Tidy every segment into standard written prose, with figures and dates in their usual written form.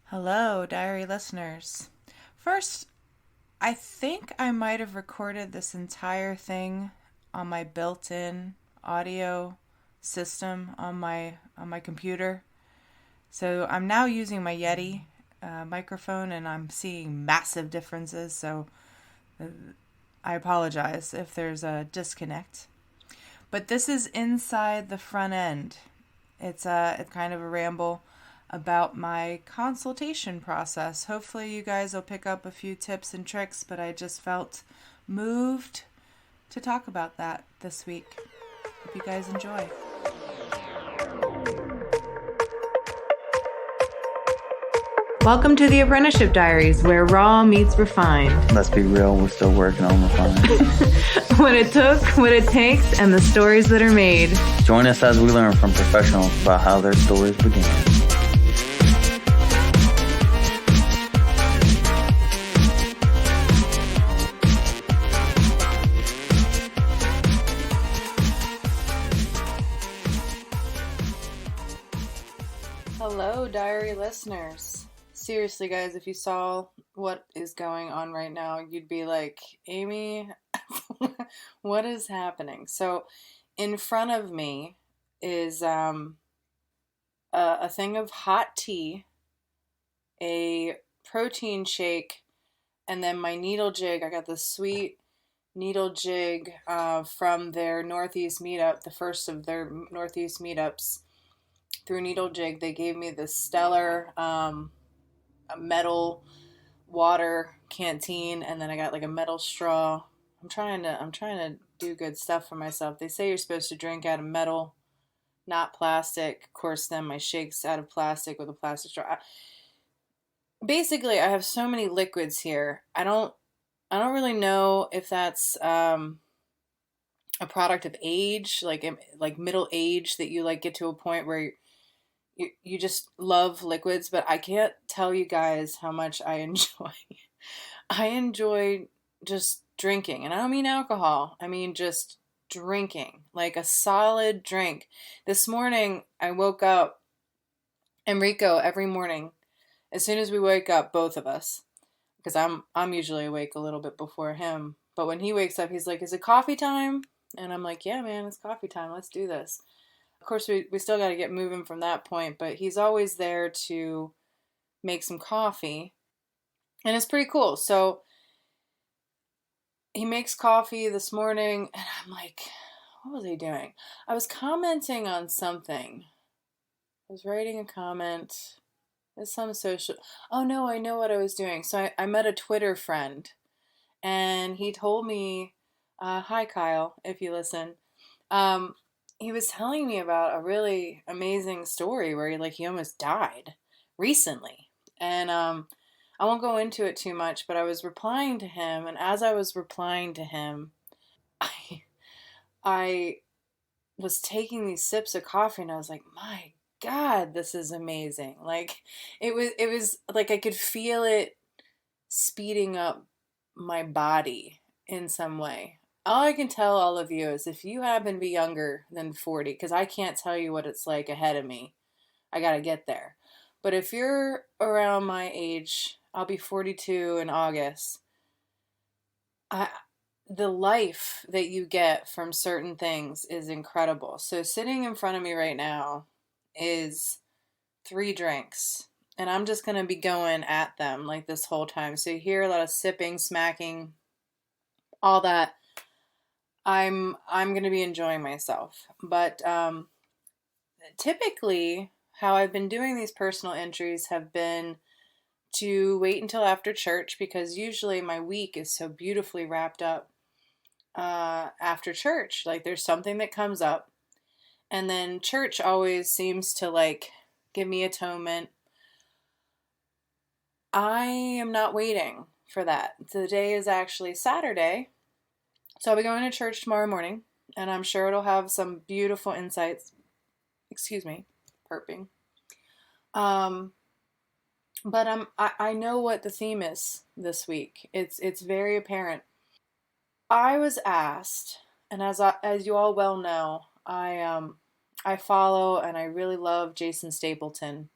Hello, diary listeners. First, I think I might have recorded this entire thing on my built-in audio system on my computer. So I'm now using my Yeti microphone, and I'm seeing massive differences. So I apologize if there's a disconnect. But this is inside the front end. It's kind of a ramble about my consultation process. Hopefully, you guys will pick up a few tips and tricks, but I just felt moved to talk about that this week. Hope you guys enjoy. Welcome to the Apprenticeship Diaries, where raw meets refined. Let's be real, we're still working on refining. What it took, what it takes, and the stories that are made. Join us as we learn from professionals about how their stories began. Hello, diary listeners. Seriously, guys, if you saw what is going on right now, you'd be like, Amy, what is happening? So, in front of me is a thing of hot tea, a protein shake, and then my needle jig. I got the sweet needle jig from their Northeast meetup, the first of their Northeast meetups. Through Needle Jig, they gave me this stellar a metal water canteen, and then I got like a metal straw. I'm trying to do good stuff for myself. They say you're supposed to drink out of metal, not plastic. Of course, then my shake's out of plastic with a plastic straw. Basically, I have so many liquids here. I don't really know if that's a product of age, like middle age, that you like get to a point where you just love liquids, but I can't tell you guys how much I enjoy. I enjoy just drinking, and I don't mean alcohol. I mean just drinking, like a solid drink. This morning I woke up, and Rico, every morning, as soon as we wake up, both of us, because I'm usually awake a little bit before him, but when he wakes up, he's like, "Is it coffee time?" And I'm like, "Yeah, man, it's coffee time. Let's do this." Of course, we still got to get moving from that point, but he's always there to make some coffee, and it's pretty cool. So he makes coffee this morning, and I'm like, what was he doing? I was commenting on something. I was writing a comment. It's some social. Oh no, I know what I was doing. So I met a Twitter friend, and he told me, hi Kyle, if you listen. He was telling me about a really amazing story where he almost died recently. And I won't go into it too much, but I was replying to him, and as I was replying to him, I I was taking these sips of coffee, and I was like, "My God, this is amazing." Like it was like I could feel it speeding up my body in some way. All I can tell all of you is, if you happen to be younger than 40, because I can't tell you what it's like ahead of me. I got to get there. But if you're around my age, I'll be 42 in August. I, the life that you get from certain things is incredible. So sitting in front of me right now is 3 drinks. And I'm just going to be going at them like this whole time. So you hear a lot of sipping, smacking, all that. I'm going to be enjoying myself. But typically, how I've been doing these personal entries have been to wait until after church, because usually my week is so beautifully wrapped up after church. Like there's something that comes up, and then church always seems to give me atonement. I am not waiting for that. The day is actually Saturday. So I'll be going to church tomorrow morning, and I'm sure it'll have some beautiful insights. Excuse me, burping. But I know what the theme is this week. It's very apparent. I was asked, and as you all well know, I follow and I really love Jason Stapleton,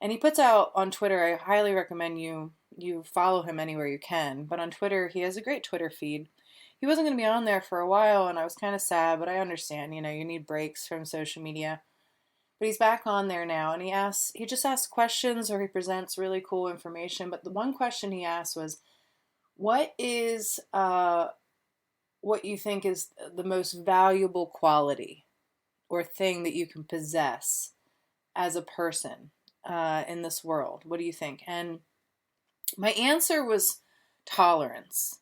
And he puts out on Twitter, I highly recommend you follow him anywhere you can, but on Twitter, he has a great Twitter feed. He wasn't going to be on there for a while, and I was kind of sad, but I understand, you need breaks from social media. But he's back on there now, and he just asks questions, or he presents really cool information. But the one question he asked was, what is what you think is the most valuable quality or thing that you can possess as a person in this world? What do you think? And my answer was tolerance,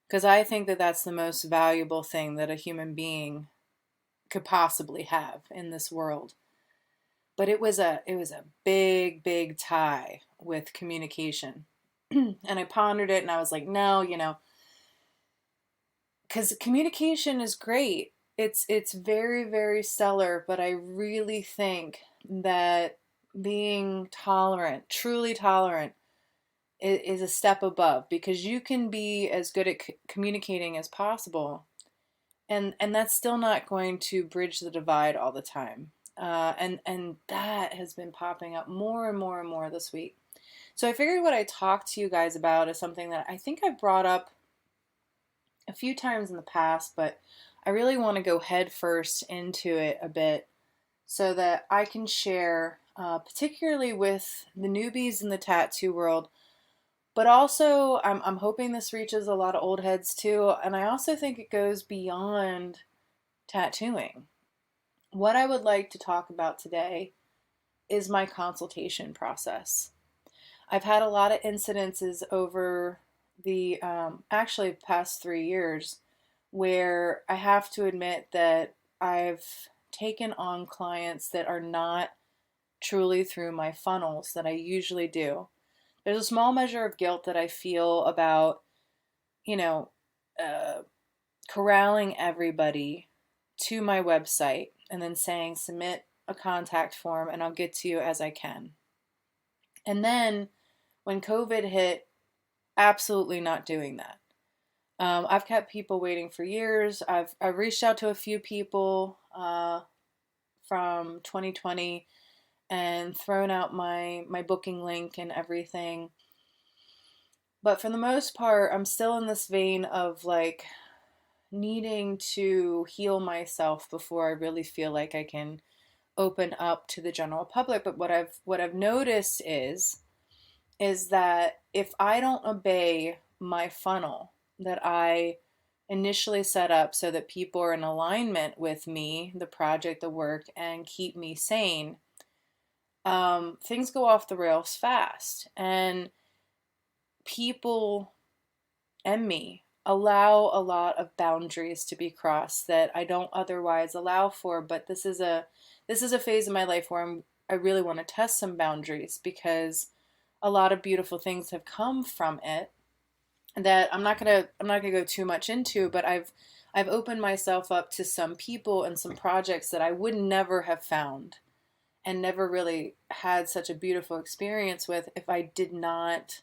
because I think that that's the most valuable thing that a human being could possibly have in this world. But it was a big tie with communication. And I pondered it and I was like, no, because communication is great. It's very stellar, but I really think that being tolerant, truly tolerant, is a step above, because you can be as good at communicating as possible, and that's still not going to bridge the divide all the time. And that has been popping up more and more and more this week. So I figured what I talked to you guys about is something that I think I've brought up a few times in the past, but I really want to go head first into it a bit so that I can share, particularly with the newbies in the tattoo world, but also I'm hoping this reaches a lot of old heads too, and I also think it goes beyond tattooing. What I would like to talk about today is my consultation process. I've had a lot of incidences over the actually past 3 years where I have to admit that I've taken on clients that are not truly through my funnels that I usually do. There's a small measure of guilt that I feel about, you know, uh, corralling everybody to my website and then saying, submit a contact form and I'll get to you as I can. And then when COVID hit, absolutely not doing that. I've kept people waiting for years. I've reached out to a few people from 2020 and thrown out my booking link and everything. But for the most part, I'm still in this vein of like needing to heal myself before I really feel like I can open up to the general public. But what I've noticed is that if I don't obey my funnel that I initially set up so that people are in alignment with me, the project, the work, and keep me sane, things go off the rails fast. And people and me allow a lot of boundaries to be crossed that I don't otherwise allow for. But this is a phase of my life where I really want to test some boundaries, because a lot of beautiful things have come from it that I'm not gonna go too much into, but I've opened myself up to some people and some projects that I would never have found and never really had such a beautiful experience with if I did not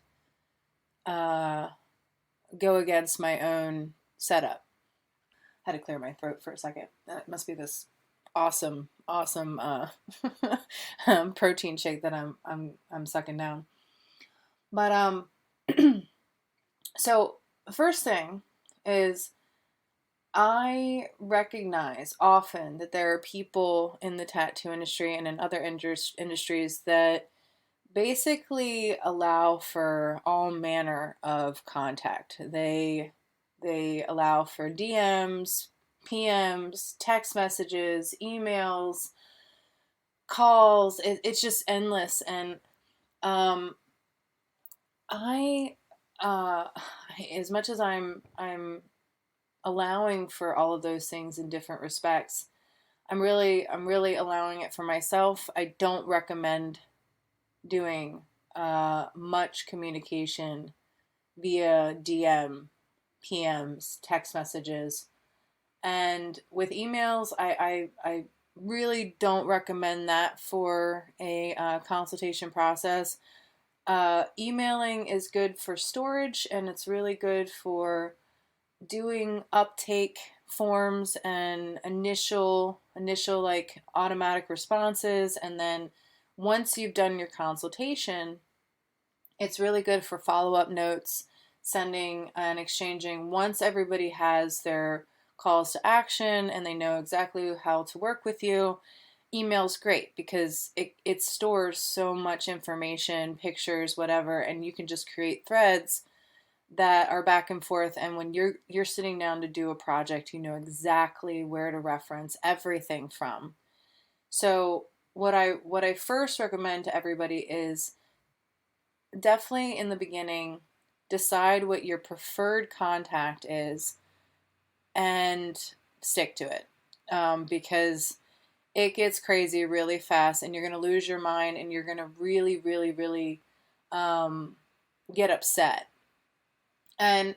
uh, go against my own setup. I had to clear my throat for a second. That must be this awesome protein shake that I'm sucking down. But so the first thing is, I recognize often that there are people in the tattoo industry and in other industries that basically allow for all manner of contact. They allow for DMs, PMs, text messages, emails, calls. It's just endless, and um, I as much as I'm allowing for all of those things in different respects, I'm really allowing it for myself. I don't recommend doing much communication via DM, PMs, text messages, and with emails, I really don't recommend that for a consultation process. Emailing is good for storage, and it's really good for doing uptake forms and initial like automatic responses, and then once you've done your consultation, it's really good for follow-up notes, sending and exchanging. Once everybody has their calls to action and they know exactly how to work with you, email's great because it stores so much information, pictures, whatever, and you can just create threads that are back and forth. And when you're sitting down to do a project, you know exactly where to reference everything from. So what I first recommend to everybody is definitely in the beginning, decide what your preferred contact is and stick to it, because it gets crazy really fast and you're going to lose your mind and you're going to really, really, really get upset. And,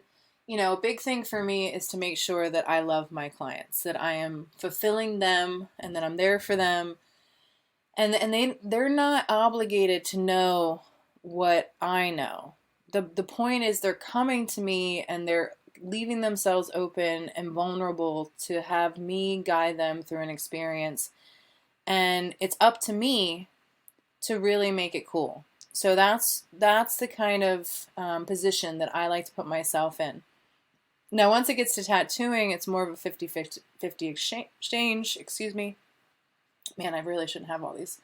a big thing for me is to make sure that I love my clients, that I am fulfilling them and that I'm there for them. And they're not obligated to know what I know. The point is they're coming to me and they're leaving themselves open and vulnerable to have me guide them through an experience. And it's up to me to really make it cool. So that's the kind of position that I like to put myself in. Now, once it gets to tattooing, it's more of a 50-50 exchange. Excuse me. Man, I really shouldn't have all these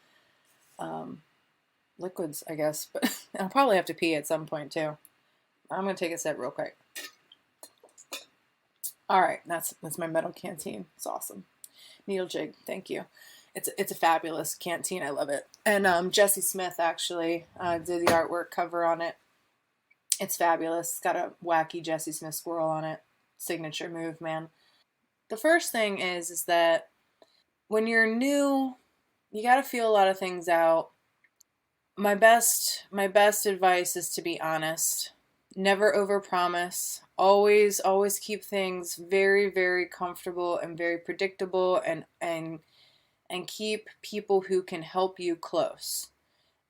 liquids, I guess. But I'll probably have to pee at some point, too. I'm going to take a sip real quick. All right, that's my metal canteen. It's awesome. Needle jig, thank you. It's a fabulous canteen. I love it. And Jesse Smith actually did the artwork cover on it. It's fabulous. It's got a wacky Jesse Smith squirrel on it. Signature move, man. The first thing is that when you're new, you got to feel a lot of things out. My best advice is to be honest. Never overpromise. Always keep things very, very comfortable and very predictable, and keep people who can help you close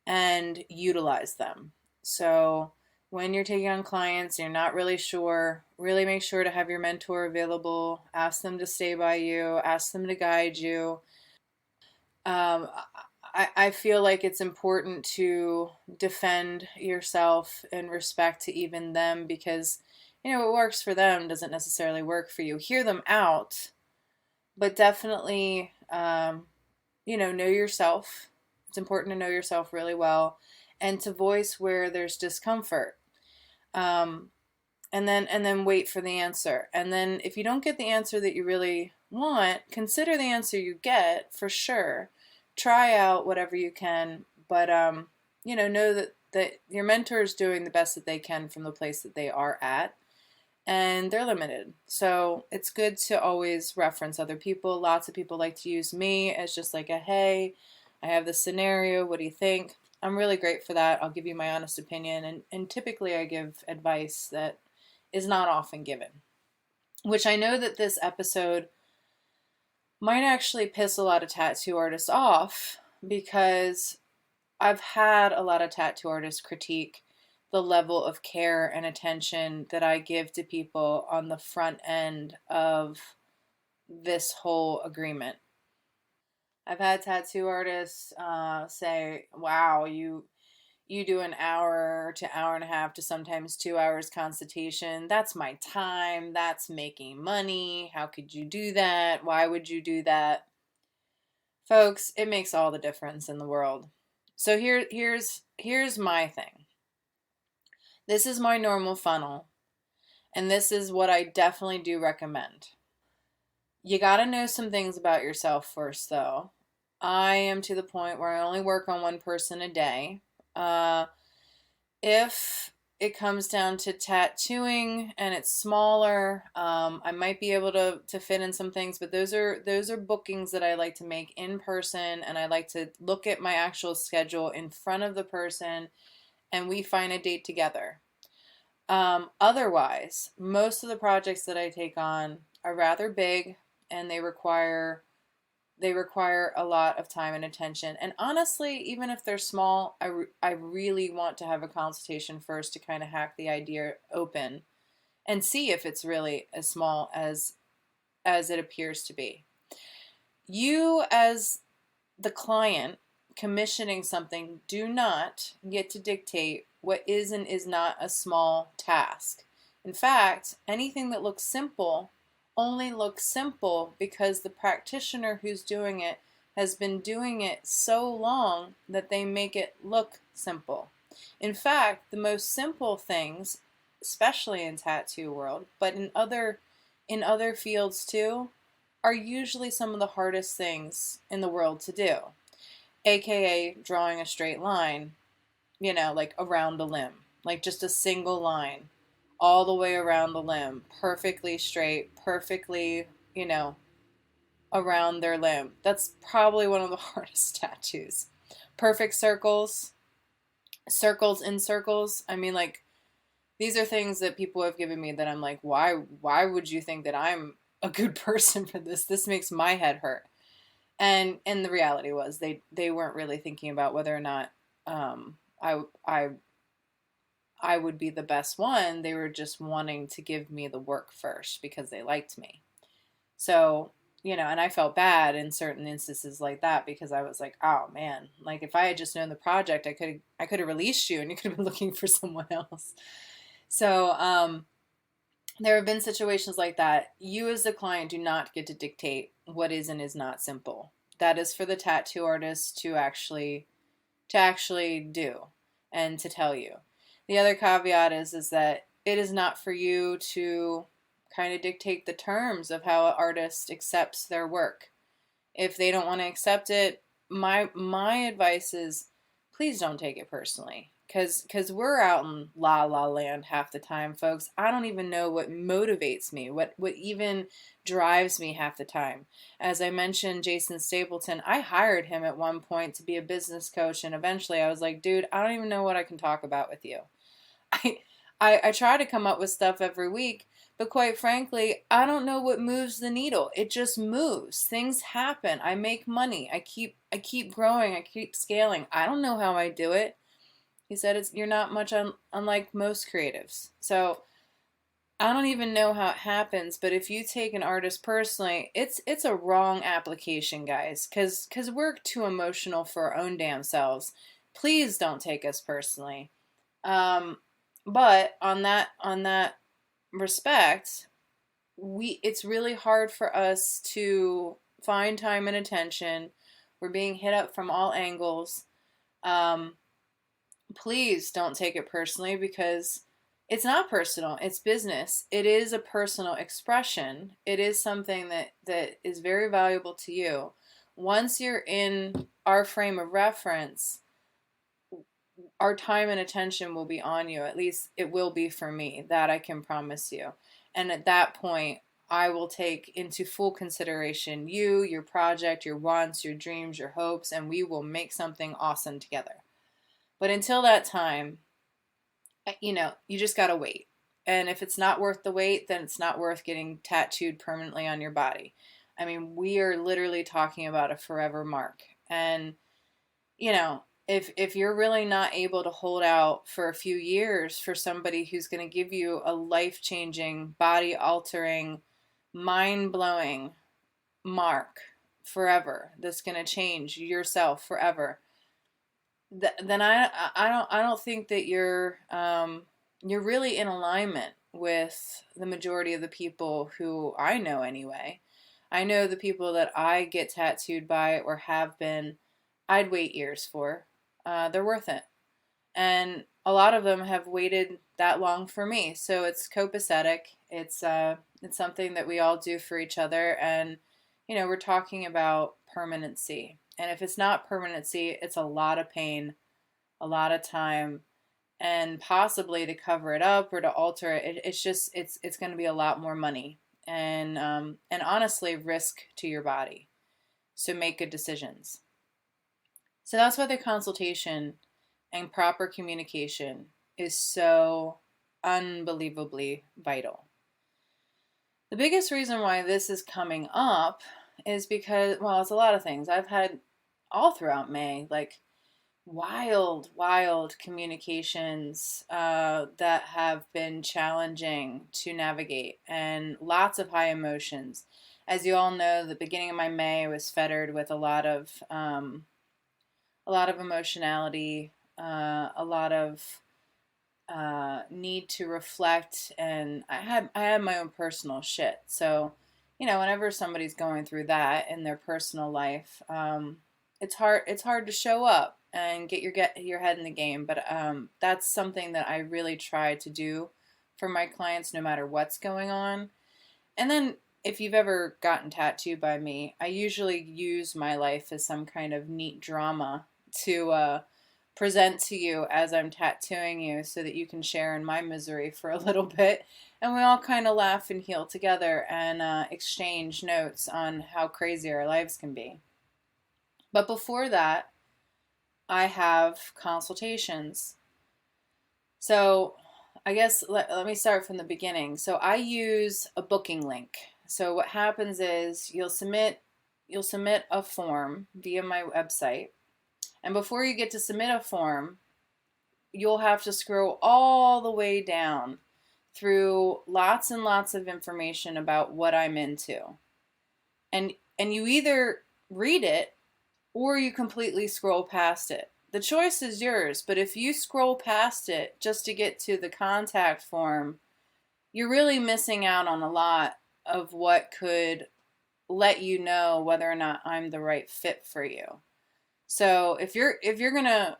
and utilize them. So when you're taking on clients, you're not really sure, really make sure to have your mentor available. Ask them to stay by you. Ask them to guide you. I feel like it's important to defend yourself in respect to even them, because, what works for them doesn't necessarily work for you. Hear them out, but definitely, know yourself. It's important to know yourself really well and to voice where there's discomfort. And then wait for the answer. And then if you don't get the answer that you really want, consider the answer you get for sure. Try out whatever you can, but know that your mentor is doing the best that they can from the place that they are at, and they're limited. So it's good to always reference other people. Lots of people like to use me as just like a, hey, I have this scenario, what do you think? I'm really great for that. I'll give you my honest opinion, and typically I give advice that is not often given, which I know that this episode might actually piss a lot of tattoo artists off, because I've had a lot of tattoo artists critique the level of care and attention that I give to people on the front end of this whole agreement. I've had tattoo artists say, wow, you do an hour to hour and a half to sometimes 2 hours consultation. That's my time. That's making money. How could you do that? Why would you do that? Folks, it makes all the difference in the world. So here's my thing. This is my normal funnel, and this is what I definitely do recommend. You got to know some things about yourself first, though. I am to the point where I only work on one person a day. If it comes down to tattooing and it's smaller, I might be able to fit in some things, but those are bookings that I like to make in person, and I like to look at my actual schedule in front of the person, and we find a date together. Otherwise, most of the projects that I take on are rather big, and they require a lot of time and attention. And honestly, even if they're small, I really want to have a consultation first to kind of hack the idea open and see if it's really as small as it appears to be. You, as the client, commissioning something, do not get to dictate what is and is not a small task. In fact, anything that looks simple only looks simple because the practitioner who's doing it has been doing it so long that they make it look simple. In fact, the most simple things, especially in tattoo world, but in other fields too, are usually some of the hardest things in the world to do. AKA drawing a straight line, like around a limb, like just a single line all the way around the limb, perfectly straight, perfectly, around their limb. That's probably one of the hardest tattoos. Perfect circles, circles in circles. I mean, like, these are things that people have given me that I'm like, why would you think that I'm a good person for this? This makes my head hurt. And the reality was they weren't really thinking about whether or not I I would be the best one. They were just wanting to give me the work first because they liked me. So, and I felt bad in certain instances like that because I was like, oh man, like if I had just known the project, I could have released you and you could have been looking for someone else. So, there have been situations like that. You as the client do not get to dictate what is and is not simple. That is for the tattoo artist to actually do and to tell you. The other caveat is that it is not for you to kind of dictate the terms of how an artist accepts their work. If they don't want to accept it, my advice is please don't take it personally. Because we're out in la la land half the time, folks. I don't even know what motivates me, what even drives me half the time. As I mentioned, Jason Stapleton, I hired him at one point to be a business coach, and eventually I was like, dude, I don't even know what I can talk about with you. I try to come up with stuff every week, but quite frankly, I don't know what moves the needle. It just moves. Things happen. I make money. I keep growing. I keep scaling. I don't know how I do it. He said, you're not much unlike most creatives. So I don't even know how it happens, but if you take an artist personally, it's a wrong application, guys, because we're too emotional for our own damn selves. Please don't take us personally. But on that respect, it's really hard for us to find time and attention. We're being hit up from all angles. Please don't take it personally because it's not personal. It's business. It is a personal expression. It is something that is very valuable to you. Once you're in our frame of reference, our time and attention will be on you. At least it will be for me. That I can promise you. And at that point, I will take into full consideration you, your project, your wants, your dreams, your hopes, and we will make something awesome together. But until that time, you just got to wait. And if it's not worth the wait, then it's not worth getting tattooed permanently on your body. I mean, we are literally talking about a forever mark. And, if you're really not able to hold out for a few years for somebody who's going to give you a life-changing, body-altering, mind-blowing mark forever, that's going to change yourself forever, then I don't think that you're really in alignment with the majority of the people who I know anyway. I know the people that I get tattooed by or have been, I'd wait years for. They're worth it. And a lot of them have waited that long for me. So it's copacetic. It's something that we all do for each other. And, we're talking about permanency. And if it's not permanency, it's a lot of pain, a lot of time, and possibly to cover it up or to alter it. It's going to be a lot more money and honestly risk to your body. So make good decisions. So that's why the consultation and proper communication is so unbelievably vital. The biggest reason why this is coming up is because, well, it's a lot of things. I've had all throughout May, like wild communications that have been challenging to navigate and lots of high emotions. As you all know, the beginning of my May was fettered with a lot of a lot of emotionality, a lot of need to reflect, and I had my own personal shit. So, whenever somebody's going through that in their personal life, it's hard to show up and get your head in the game. But that's something that I really try to do for my clients, no matter what's going on. And then, if you've ever gotten tattooed by me, I usually use my life as some kind of neat drama to present to you as I'm tattooing you so that you can share in my misery for a little bit. And we all kind of laugh and heal together and exchange notes on how crazy our lives can be. But before that, I have consultations. So I guess let me start from the beginning. So I use a booking link. So what happens is you'll submit a form via my website. And before you get to submit a form, you'll have to scroll all the way down through lots and lots of information about what I'm into. And you either read it or you completely scroll past it. The choice is yours, but if you scroll past it just to get to the contact form, you're really missing out on a lot of what could let you know whether or not I'm the right fit for you. So if you're gonna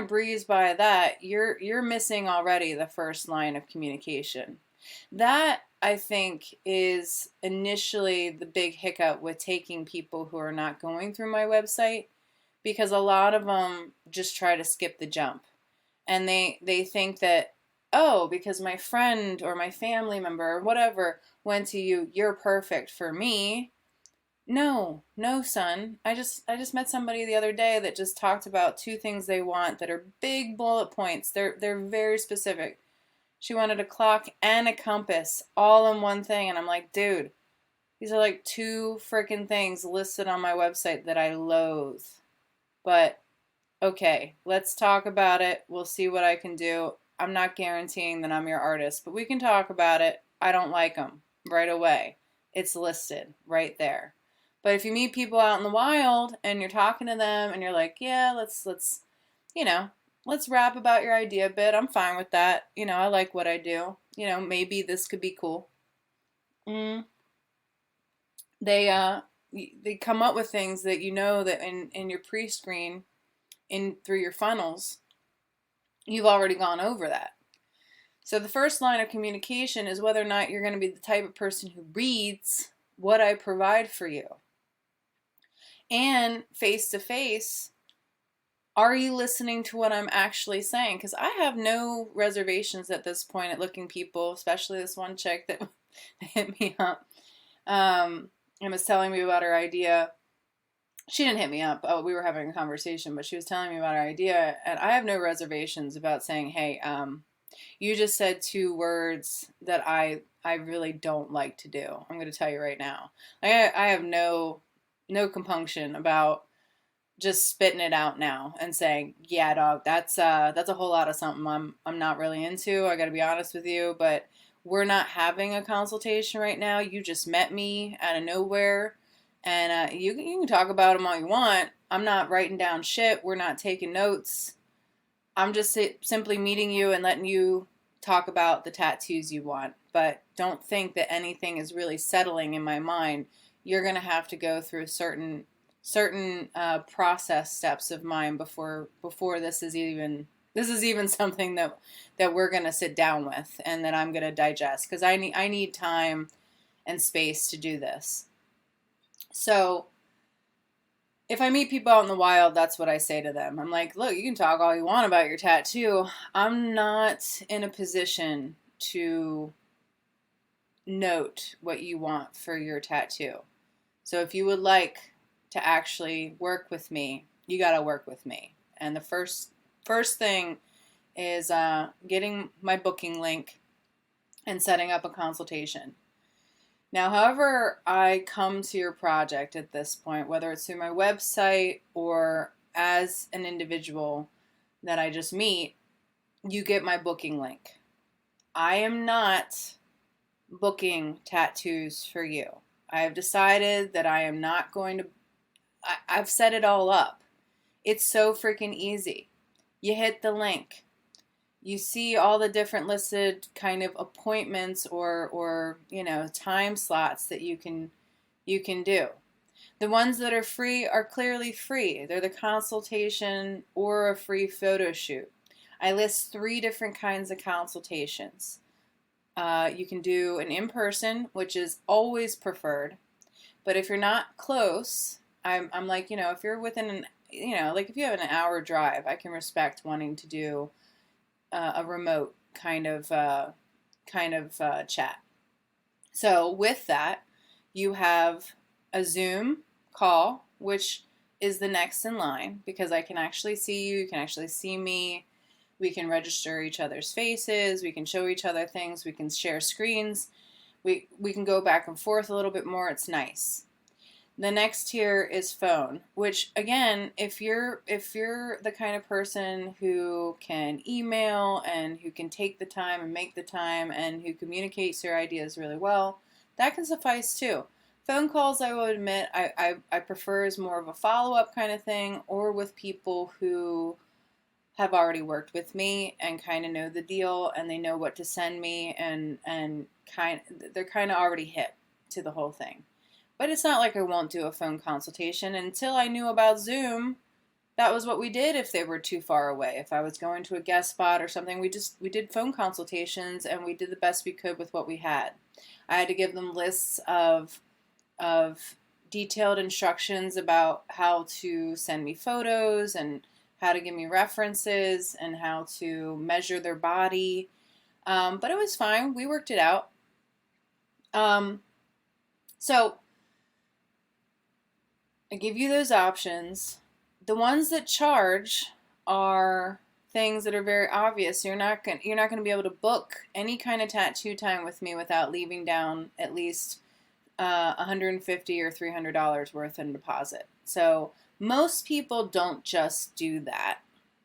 breeze by that, you're missing already the first line of communication. That I think is initially the big hiccup with taking people who are not going through my website, because a lot of them just try to skip the jump, and they think that, oh, because my friend or my family member or whatever went to you, you're perfect for me. No, no, son. I just met somebody the other day that just talked about two things they want that are big bullet points. They're very specific. She wanted a clock and a compass all in one thing, and I'm like, dude, these are like two freaking things listed on my website that I loathe. But okay, let's talk about it. We'll see what I can do. I'm not guaranteeing that I'm your artist, but we can talk about it. I don't like them right away. It's listed right there. But if you meet people out in the wild and you're talking to them and you're like, yeah, you know, let's rap about your idea a bit. I'm fine with that. I like what I do. Maybe this could be cool. Mm, they come up with things that that in your pre-screen in through your funnels, you've already gone over that. So the first line of communication is whether or not you're going to be the type of person who reads what I provide for you. And face to face, are you listening to what I'm actually saying? Because I have no reservations at this point at looking people, especially this one chick that hit me up and was telling me about her idea. She didn't hit me up. Oh, we were having a conversation, but she was telling me about her idea, and I have no reservations about saying, hey, you just said two words that I really don't like to do. I'm going to tell you right now. I have no compunction about just spitting it out now and saying, yeah, dog, that's a whole lot of something I'm not really into. I got to be honest with you, but we're not having a consultation right now. You just met me out of nowhere, and you can talk about them all you want. I'm not writing down shit. We're not taking notes. I'm just simply meeting you and letting you talk about the tattoos you want. But don't think that anything is really settling in my mind. You're going to have to go through certain process steps of mine before this is even something that we're going to sit down with and that I'm going to digest, because I need time and space to do this. So if I meet people out in the wild, that's what I say to them. I'm like, look, you can talk all you want about your tattoo. I'm not in a position to note what you want for your tattoo. So if you would like to actually work with me, you got to work with me. And the first thing is getting my booking link and setting up a consultation. Now, however I come to your project at this point, whether it's through my website or as an individual that I just meet, you get my booking link. I am not booking tattoos for you. I have decided that I am not going to, I've set it all up. It's so freaking easy. You hit the link. You see all the different listed kind of appointments or time slots that you can do. The ones that are free are clearly free. They're the consultation or a free photo shoot. I list 3 different kinds of consultations. You can do an in-person, which is always preferred. But if you're not close, I'm like, if you're within like if you have an hour drive, I can respect wanting to do a remote kind of chat. So with that, you have a Zoom call, which is the next in line because I can actually see you, you can actually see me. We can register each other's faces, we can show each other things, we can share screens. We can go back and forth a little bit more. It's nice. The next tier is phone, which again, if you're the kind of person who can email and who can take the time and make the time and who communicates your ideas really well, that can suffice too. Phone calls, I will admit, I prefer as more of a follow-up kind of thing, or with people who have already worked with me and kind of know the deal and they know what to send me and they're kind of already hip to the whole thing. But it's not like I won't do a phone consultation. Until I knew about Zoom, that was what we did if they were too far away. If I was going to a guest spot or something, we did phone consultations and we did the best we could with what we had. I had to give them lists of detailed instructions about how to send me photos and how to give me references and how to measure their body. But it was fine. We worked it out. So I give you those options. The ones that charge are things that are very obvious. You're not going to be able to book any kind of tattoo time with me without leaving down at least $150 or $300 worth in deposit. So most people don't just do that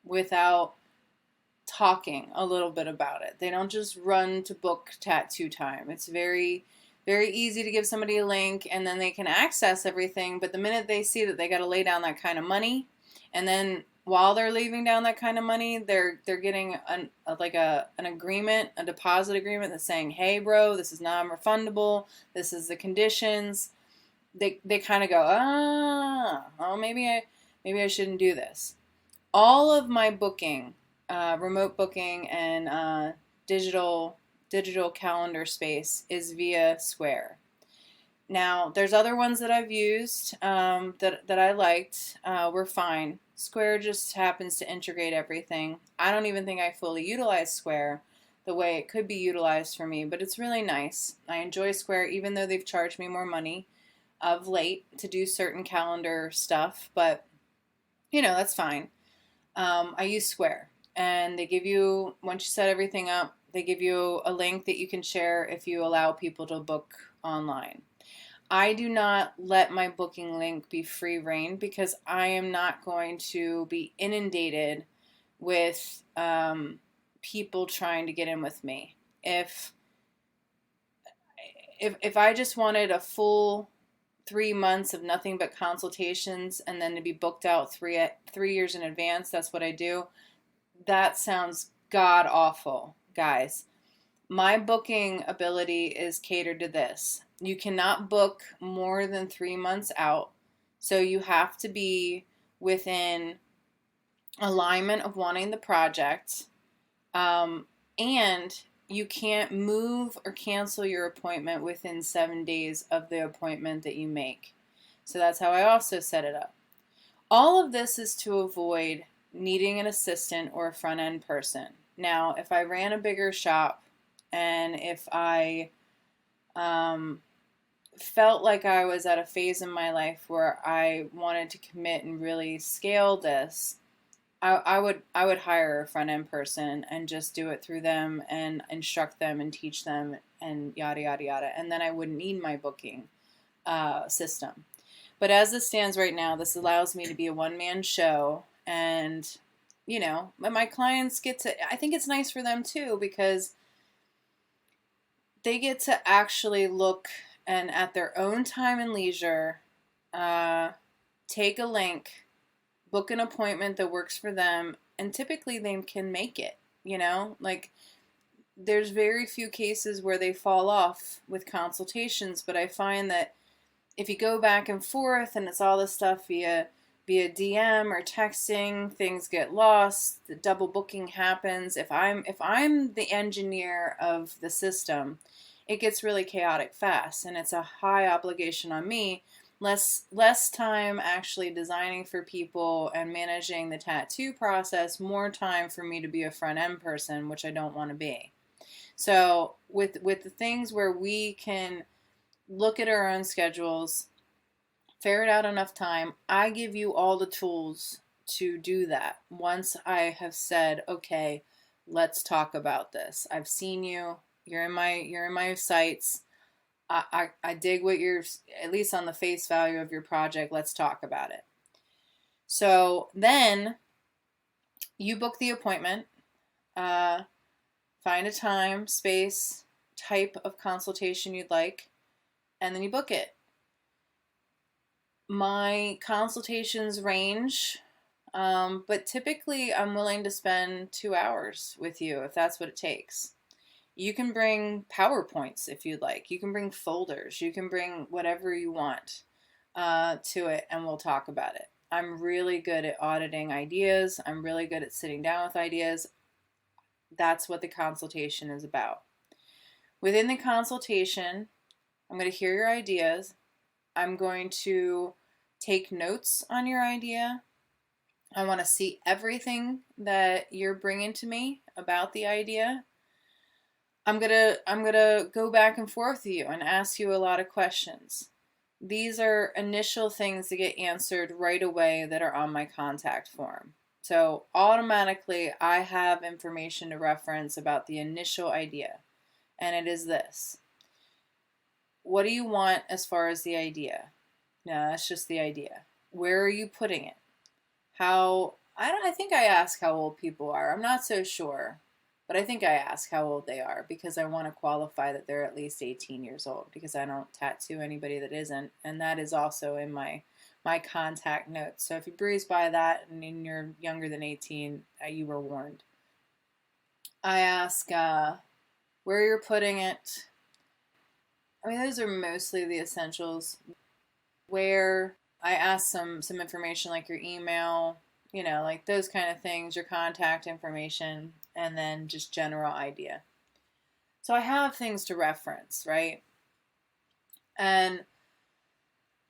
without talking a little bit about it. They don't just run to book tattoo time. It's very, very easy to give somebody a link and then they can access everything. But the minute they see that they got to lay down that kind of money, and then while they're leaving down that kind of money, they're getting an agreement, a deposit agreement that's saying, "Hey, bro, this is non-refundable. This is the conditions." They kind of go, maybe I shouldn't do this. All of my booking, remote booking and digital calendar space is via Square. Now, there's other ones that I've used that I liked. Were fine. Square just happens to integrate everything. I don't even think I fully utilize Square the way it could be utilized for me, but it's really nice. I enjoy Square, even though they've charged me more money of late to do certain calendar stuff, but that's fine. I use Square, and they give you, once you set everything up, they give you a link that you can share if you allow people to book online. I do not let my booking link be free reign because I am not going to be inundated with people trying to get in with me. If I just wanted a full 3 months of nothing but consultations and then to be booked out 3 years in advance, that's what I do. That sounds god awful, guys. My booking ability is catered to this. You cannot book more than 3 months out, so you have to be within alignment of wanting the project, and you can't move or cancel your appointment within 7 days of the appointment that you make. So that's how I also set it up. All of this is to avoid needing an assistant or a front-end person. Now, if I ran a bigger shop and if I felt like I was at a phase in my life where I wanted to commit and really scale this, I would hire a front-end person and just do it through them and instruct them and teach them and yada, yada, yada. And then I wouldn't need my booking system. But as this stands right now, this allows me to be a one-man show. And, my clients get to, I think it's nice for them too, because they get to actually look and at their own time and leisure, take a link, book an appointment that works for them, and typically they can make it, you know? Like, there's very few cases where they fall off with consultations, but I find that if you go back and forth and it's all this stuff via DM or texting, things get lost, the double booking happens. If I'm the engineer of the system, it gets really chaotic fast, and it's a high obligation on me. Less time actually designing for people and managing the tattoo process, more time for me to be a front end person, which I don't want to be. So with the things where we can look at our own schedules, ferret out enough time, I give you all the tools to do that. Once I have said, okay, let's talk about this. I've seen you. You're in my sights. I dig what you're, at least on the face value of your project. Let's talk about it. So then you book the appointment, find a time, space, type of consultation you'd like, and then you book it. My consultations range, but typically I'm willing to spend 2 hours with you if that's what it takes. You can bring PowerPoints if you'd like. You can bring folders. You can bring whatever you want to it, and we'll talk about it. I'm really good at auditing ideas. I'm really good at sitting down with ideas. That's what the consultation is about. Within the consultation, I'm going to hear your ideas. I'm going to take notes on your idea. I want to see everything that you're bringing to me about the idea. I'm gonna go back and forth with you and ask you a lot of questions. These are initial things that get answered right away that are on my contact form. So automatically I have information to reference about the initial idea. And it is this. What do you want as far as the idea? No, that's just the idea. Where are you putting it? I think I ask how old people are. I'm not so sure. But I think I ask how old they are because I want to qualify that they're at least 18 years old, because I don't tattoo anybody that isn't. And that is also in my contact notes. So if you breeze by that and you're younger than 18, you were warned. I ask where you're putting it. I mean, those are mostly the essentials. Where I ask some information like your email, like those kind of things, your contact information, and then just general idea. So I have things to reference, right? And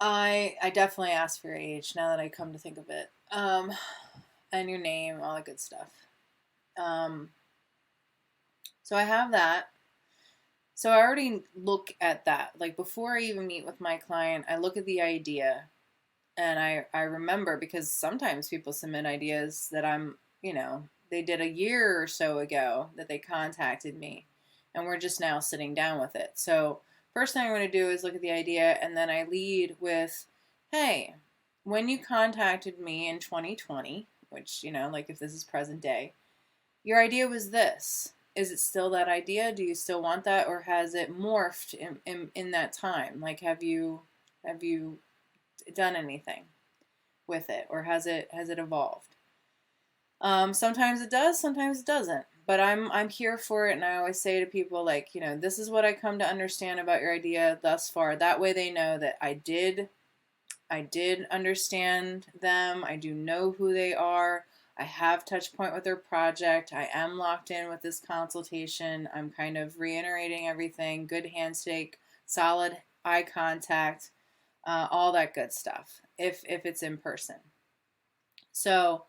I definitely ask for your age now that I come to think of it, and your name, all that good stuff. So I have that. So I already look at that. Like before I even meet with my client, I look at the idea, and I remember, because sometimes people submit ideas that they did a year or so ago that they contacted me, and we're just now sitting down with it. So first thing I'm going to do is look at the idea, and then I lead with, hey, when you contacted me in 2020, which, like if this is present day, your idea was this. Is it still that idea? Do you still want that, or has it morphed in that time? Like, have you done anything with it, or has it evolved? Sometimes it does, sometimes it doesn't. But I'm here for it, and I always say to people, like, this is what I come to understand about your idea thus far. That way they know that I did understand them. I do know who they are. I have touch point with their project. I am locked in with this consultation. I'm kind of reiterating everything. Good handshake, solid eye contact, all that good stuff, if it's in person. So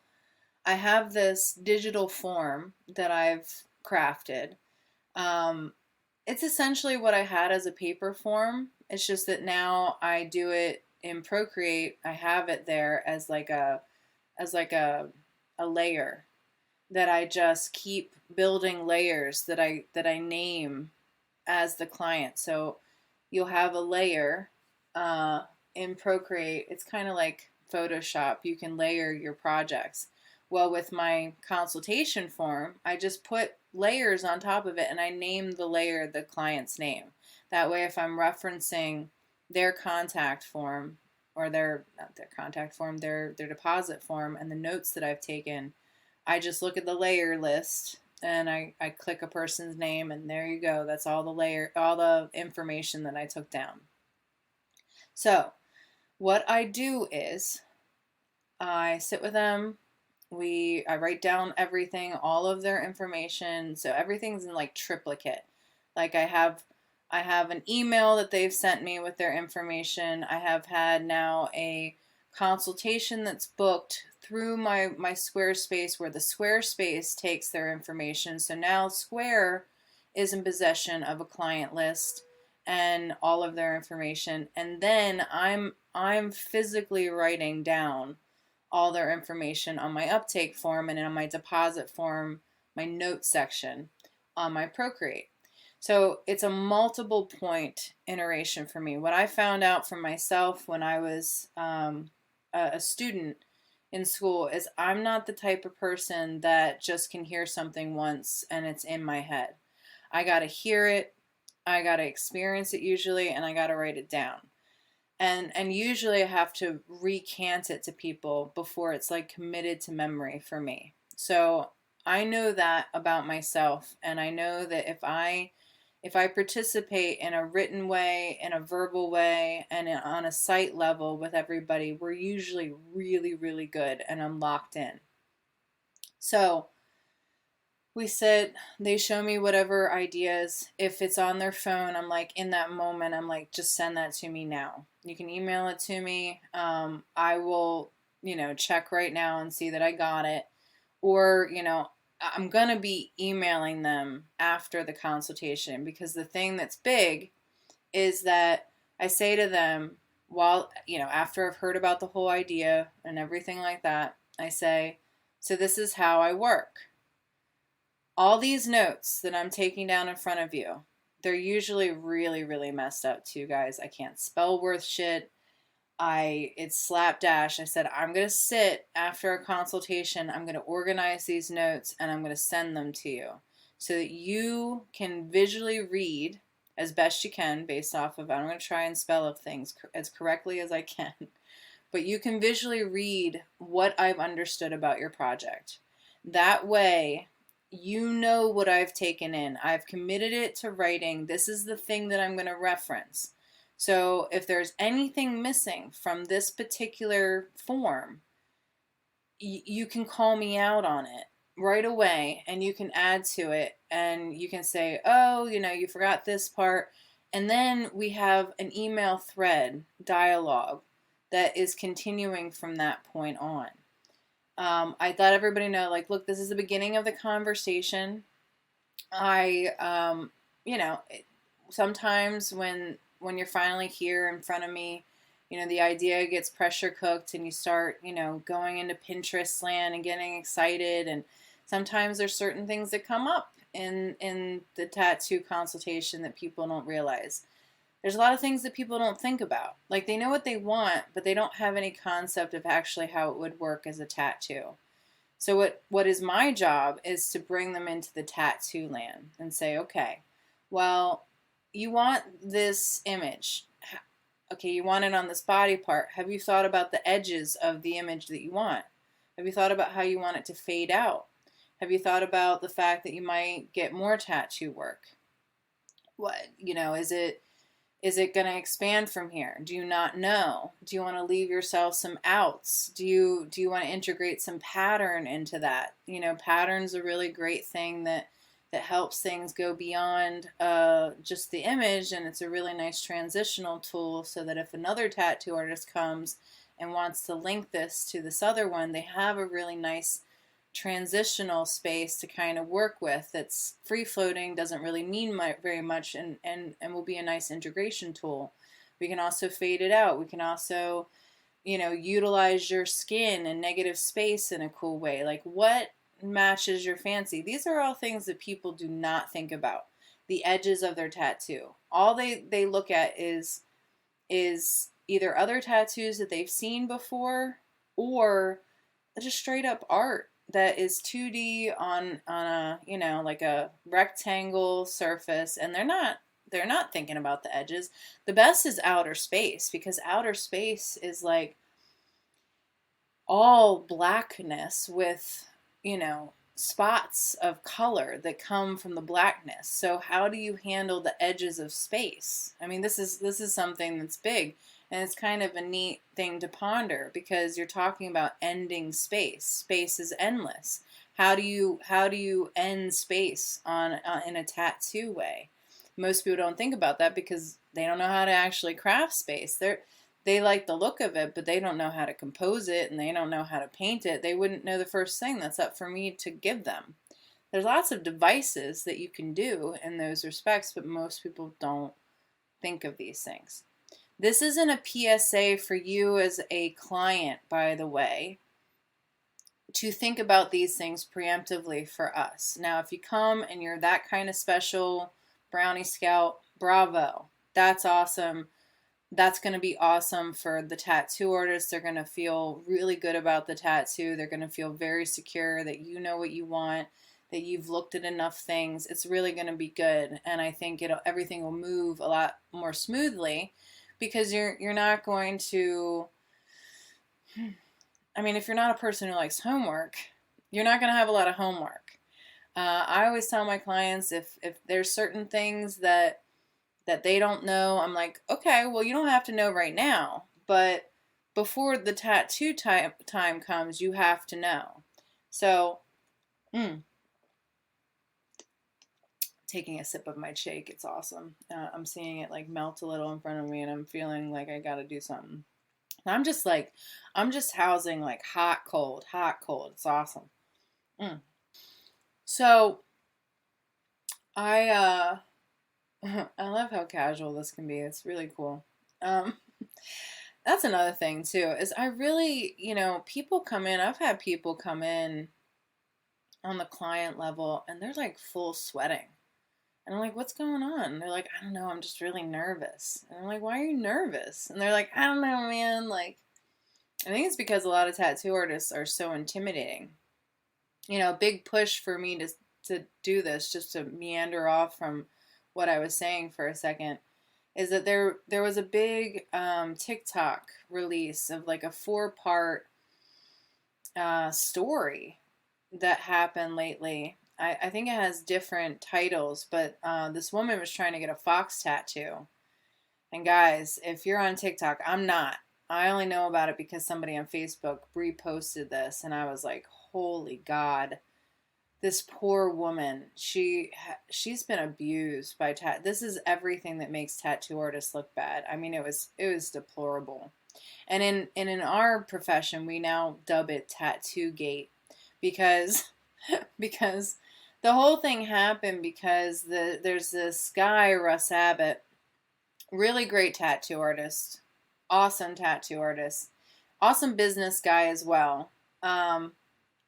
I have this digital form that I've crafted. It's essentially what I had as a paper form. It's just that now I do it in Procreate. I have it there as like a layer that I just keep building layers that I name as the client. So you'll have a layer in Procreate. It's kind of like Photoshop. You can layer your projects. Well, with my consultation form, I just put layers on top of it, and I name the layer the client's name. That way, if I'm referencing their contact form, or their, not their contact form, their deposit form, and the notes that I've taken, I just look at the layer list and I click a person's name, and there you go. That's all the information that I took down. So what I do is I sit with them. I write down everything, all of their information. So everything's in like triplicate. Like I have an email that they've sent me with their information. I have had now a consultation that's booked through my Squarespace, where the Squarespace takes their information. So now Square is in possession of a client list and all of their information. And then I'm physically writing down all their information on my uptake form and on my deposit form, my notes section on my Procreate. So it's a multiple point iteration for me. What I found out for myself when I was a student in school is I'm not the type of person that just can hear something once and it's in my head. I got to hear it, I got to experience it usually, and I got to write it down. And usually I have to recant it to people before it's like committed to memory for me. So I know that about myself, and I know that if I participate in a written way, in a verbal way, and on a site level with everybody, we're usually really, really good, and I'm locked in. So we sit, they show me whatever ideas. If it's on their phone, I'm like, in that moment, I'm like, just send that to me now. You can email it to me. I will, check right now and see that I got it. Or, I'm going to be emailing them after the consultation, because the thing that's big is that I say to them, after I've heard about the whole idea and everything like that, I say, so this is how I work. All these notes that I'm taking down in front of you, they're usually really, really messed up too, guys. I can't spell worth shit. It's slapdash. I said, I'm going to sit after a consultation. I'm going to organize these notes and I'm going to send them to you so that you can visually read as best you can based off of, I'm going to try and spell things as correctly as I can, but you can visually read what I've understood about your project. That way, you know what I've taken in. I've committed it to writing. This is the thing that I'm going to reference. So if there's anything missing from this particular form, you can call me out on it right away, and you can add to it, and you can say, oh, you forgot this part. And then we have an email thread dialogue that is continuing from that point on. I let everybody know, like, look, this is the beginning of the conversation. Sometimes when you're finally here in front of me, the idea gets pressure cooked and you start, going into Pinterest land and getting excited. And sometimes there's certain things that come up in the tattoo consultation that people don't realize. There's a lot of things that people don't think about. Like, they know what they want, but they don't have any concept of actually how it would work as a tattoo. So what is my job is to bring them into the tattoo land and say, okay, well, you want this image. Okay, you want it on this body part. Have you thought about the edges of the image that you want? Have you thought about how you want it to fade out? Have you thought about the fact that you might get more tattoo work? What, is it going to expand from here? Do you not know? Do you want to leave yourself some outs? Do you want to integrate some pattern into that? Pattern's a really great thing that helps things go beyond just the image, and it's a really nice transitional tool so that if another tattoo artist comes and wants to link this to this other one, they have a really nice transitional space to kind of work with that's free floating, doesn't really mean very much, and will be a nice integration tool. We can also fade it out. We can also, utilize your skin and negative space in a cool way. Like, what matches your fancy? These are all things that people do not think about. The edges of their tattoo. All they look at is either other tattoos that they've seen before, or just straight up art that is 2D on a, like a rectangle surface, and they're not they're not thinking about the edges. The best is outer space, because outer space is like all blackness with, spots of color that come from the blackness. So how do you handle the edges of space? I mean, this is something that's big, and it's kind of a neat thing to ponder, because you're talking about ending space. Space is endless. How do you end space on in a tattoo way? Most people don't think about that because they don't know how to actually craft space. They like the look of it, but they don't know how to compose it, and they don't know how to paint it. They wouldn't know the first thing. That's up for me to give them. There's lots of devices that you can do in those respects, but most people don't think of these things. This isn't a PSA for you as a client, by the way, to think about these things preemptively for us. Now, if you come and you're that kind of special brownie scout, bravo. That's awesome. That's going to be awesome for the tattoo artist. They're going to feel really good about the tattoo. They're going to feel very secure that you know what you want, that you've looked at enough things. It's really going to be good. And I think everything will move a lot more smoothly, because you're not going to, I mean, if you're not a person who likes homework, you're not going to have a lot of homework. I always tell my clients, if there's certain things that they don't know, I'm like, okay, well, you don't have to know right now, but before the tattoo time comes, you have to know. So, taking a sip of my shake, it's awesome. I'm seeing it like melt a little in front of me, and I'm feeling like I gotta do something. And I'm just housing like hot, cold, hot, cold. It's awesome. So, I I love how casual this can be. It's really cool. That's another thing too, is I really, people come in. I've had people come in on the client level, and they're like full sweating. And I'm like, what's going on? And they're like, I don't know, I'm just really nervous. And I'm like, why are you nervous? And they're like, I don't know, man. Like, I think it's because a lot of tattoo artists are so intimidating. A big push for me to do this, just to meander off from what I was saying for a second, is that there was a big TikTok release of like a 4-part story that happened lately. I think it has different titles, but this woman was trying to get a fox tattoo. And guys, if you're on TikTok, I'm not. I only know about it because somebody on Facebook reposted this, and I was like, holy God. This poor woman, she's been abused by This is everything that makes tattoo artists look bad. I mean, it was deplorable. And in our profession, we now dub it Tattoo Gate, because because the whole thing happened because there's this guy, Russ Abbott, really great tattoo artist, awesome tattoo artist, awesome business guy as well.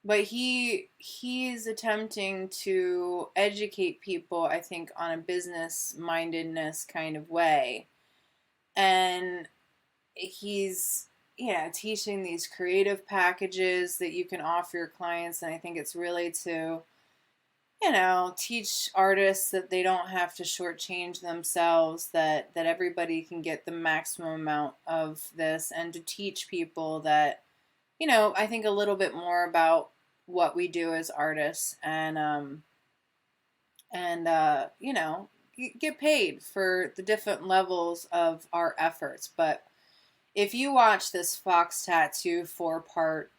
But he's attempting to educate people, I think, on a business mindedness kind of way. And he's teaching these creative packages that you can offer your clients, and I think it's really to teach artists that they don't have to shortchange themselves, that everybody can get the maximum amount of this, and to teach people that I think a little bit more about what we do as artists, and get paid for the different levels of our efforts. But if you watch this fox tattoo 4-part,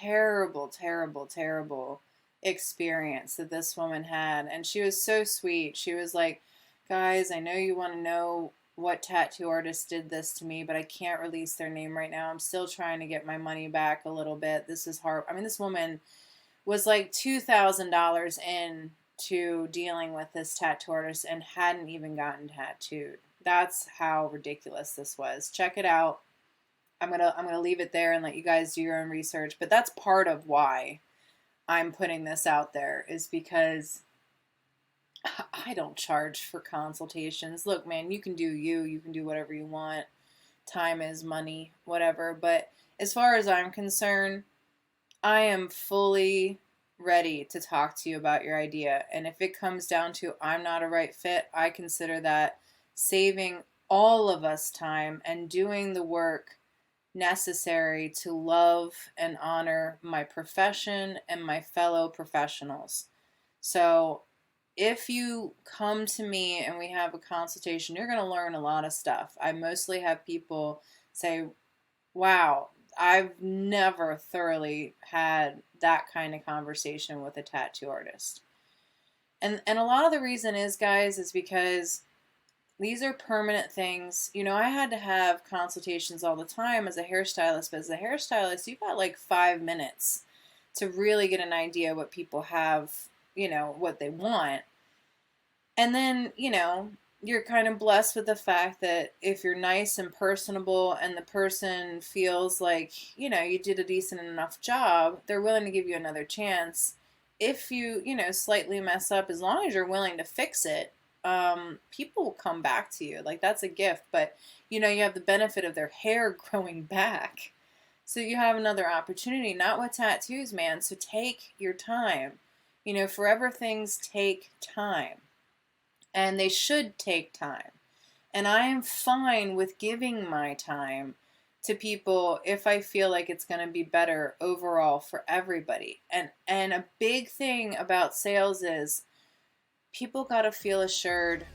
terrible, terrible, terrible experience that this woman had, and she was so sweet. She was like, guys, I know you want to know what tattoo artist did this to me, but I can't release their name right now. I'm still trying to get my money back a little bit. This is hard. I mean, this woman was like $2,000 in to dealing with this tattoo artist and hadn't even gotten tattooed. That's how ridiculous this was. Check it out. I'm gonna leave it there and let you guys do your own research. But that's part of why I'm putting this out there, is because I don't charge for consultations. Look, man, you can do you can do whatever you want. Time is money, whatever. But as far as I'm concerned, I am fully ready to talk to you about your idea. And if it comes down to I'm not a right fit, I consider that saving all of us time and doing the work necessary to love and honor my profession and my fellow professionals. So if you come to me and we have a consultation, you're going to learn a lot of stuff. I mostly have people say, wow, I've never thoroughly had that kind of conversation with a tattoo artist. And a lot of the reason is, guys, is because these are permanent things. You know, I had to have consultations all the time as a hairstylist, but as a hairstylist, you've got like 5 minutes to really get an idea what people have, you know, what they want. And then, you know, you're kind of blessed with the fact that if you're nice and personable and the person feels like, you know, you did a decent enough job, they're willing to give you another chance. If you, you know, slightly mess up, as long as you're willing to fix it, people will come back to you. Like, that's a gift. But, you know, you have the benefit of their hair growing back. So you have another opportunity, not with tattoos, man. So take your time. You know, forever things take time. And they should take time. And I am fine with giving my time to people if I feel like it's going to be better overall for everybody. And a big thing about sales is people got to feel assured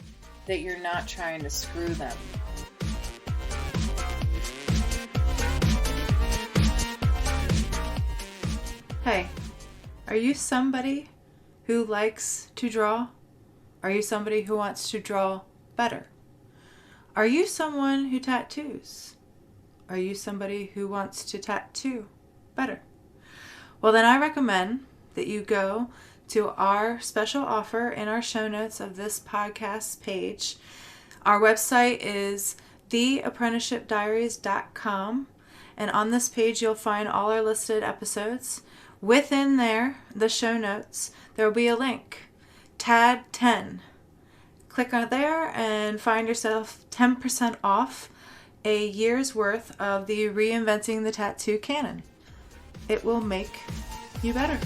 that you're not trying to screw them. Hey, are you somebody who likes to draw? Are you somebody who wants to draw better? Are you someone who tattoos? Are you somebody who wants to tattoo better? Well, then I recommend that you go to our special offer in our show notes of this podcast page. Our website is theapprenticeshipdiaries.com, and on this page you'll find all our listed episodes. Within there, the show notes, there will be a link, TAD 10. Click on there and find yourself 10% off a year's worth of the Reinventing the Tattoo Canon. It will make you better.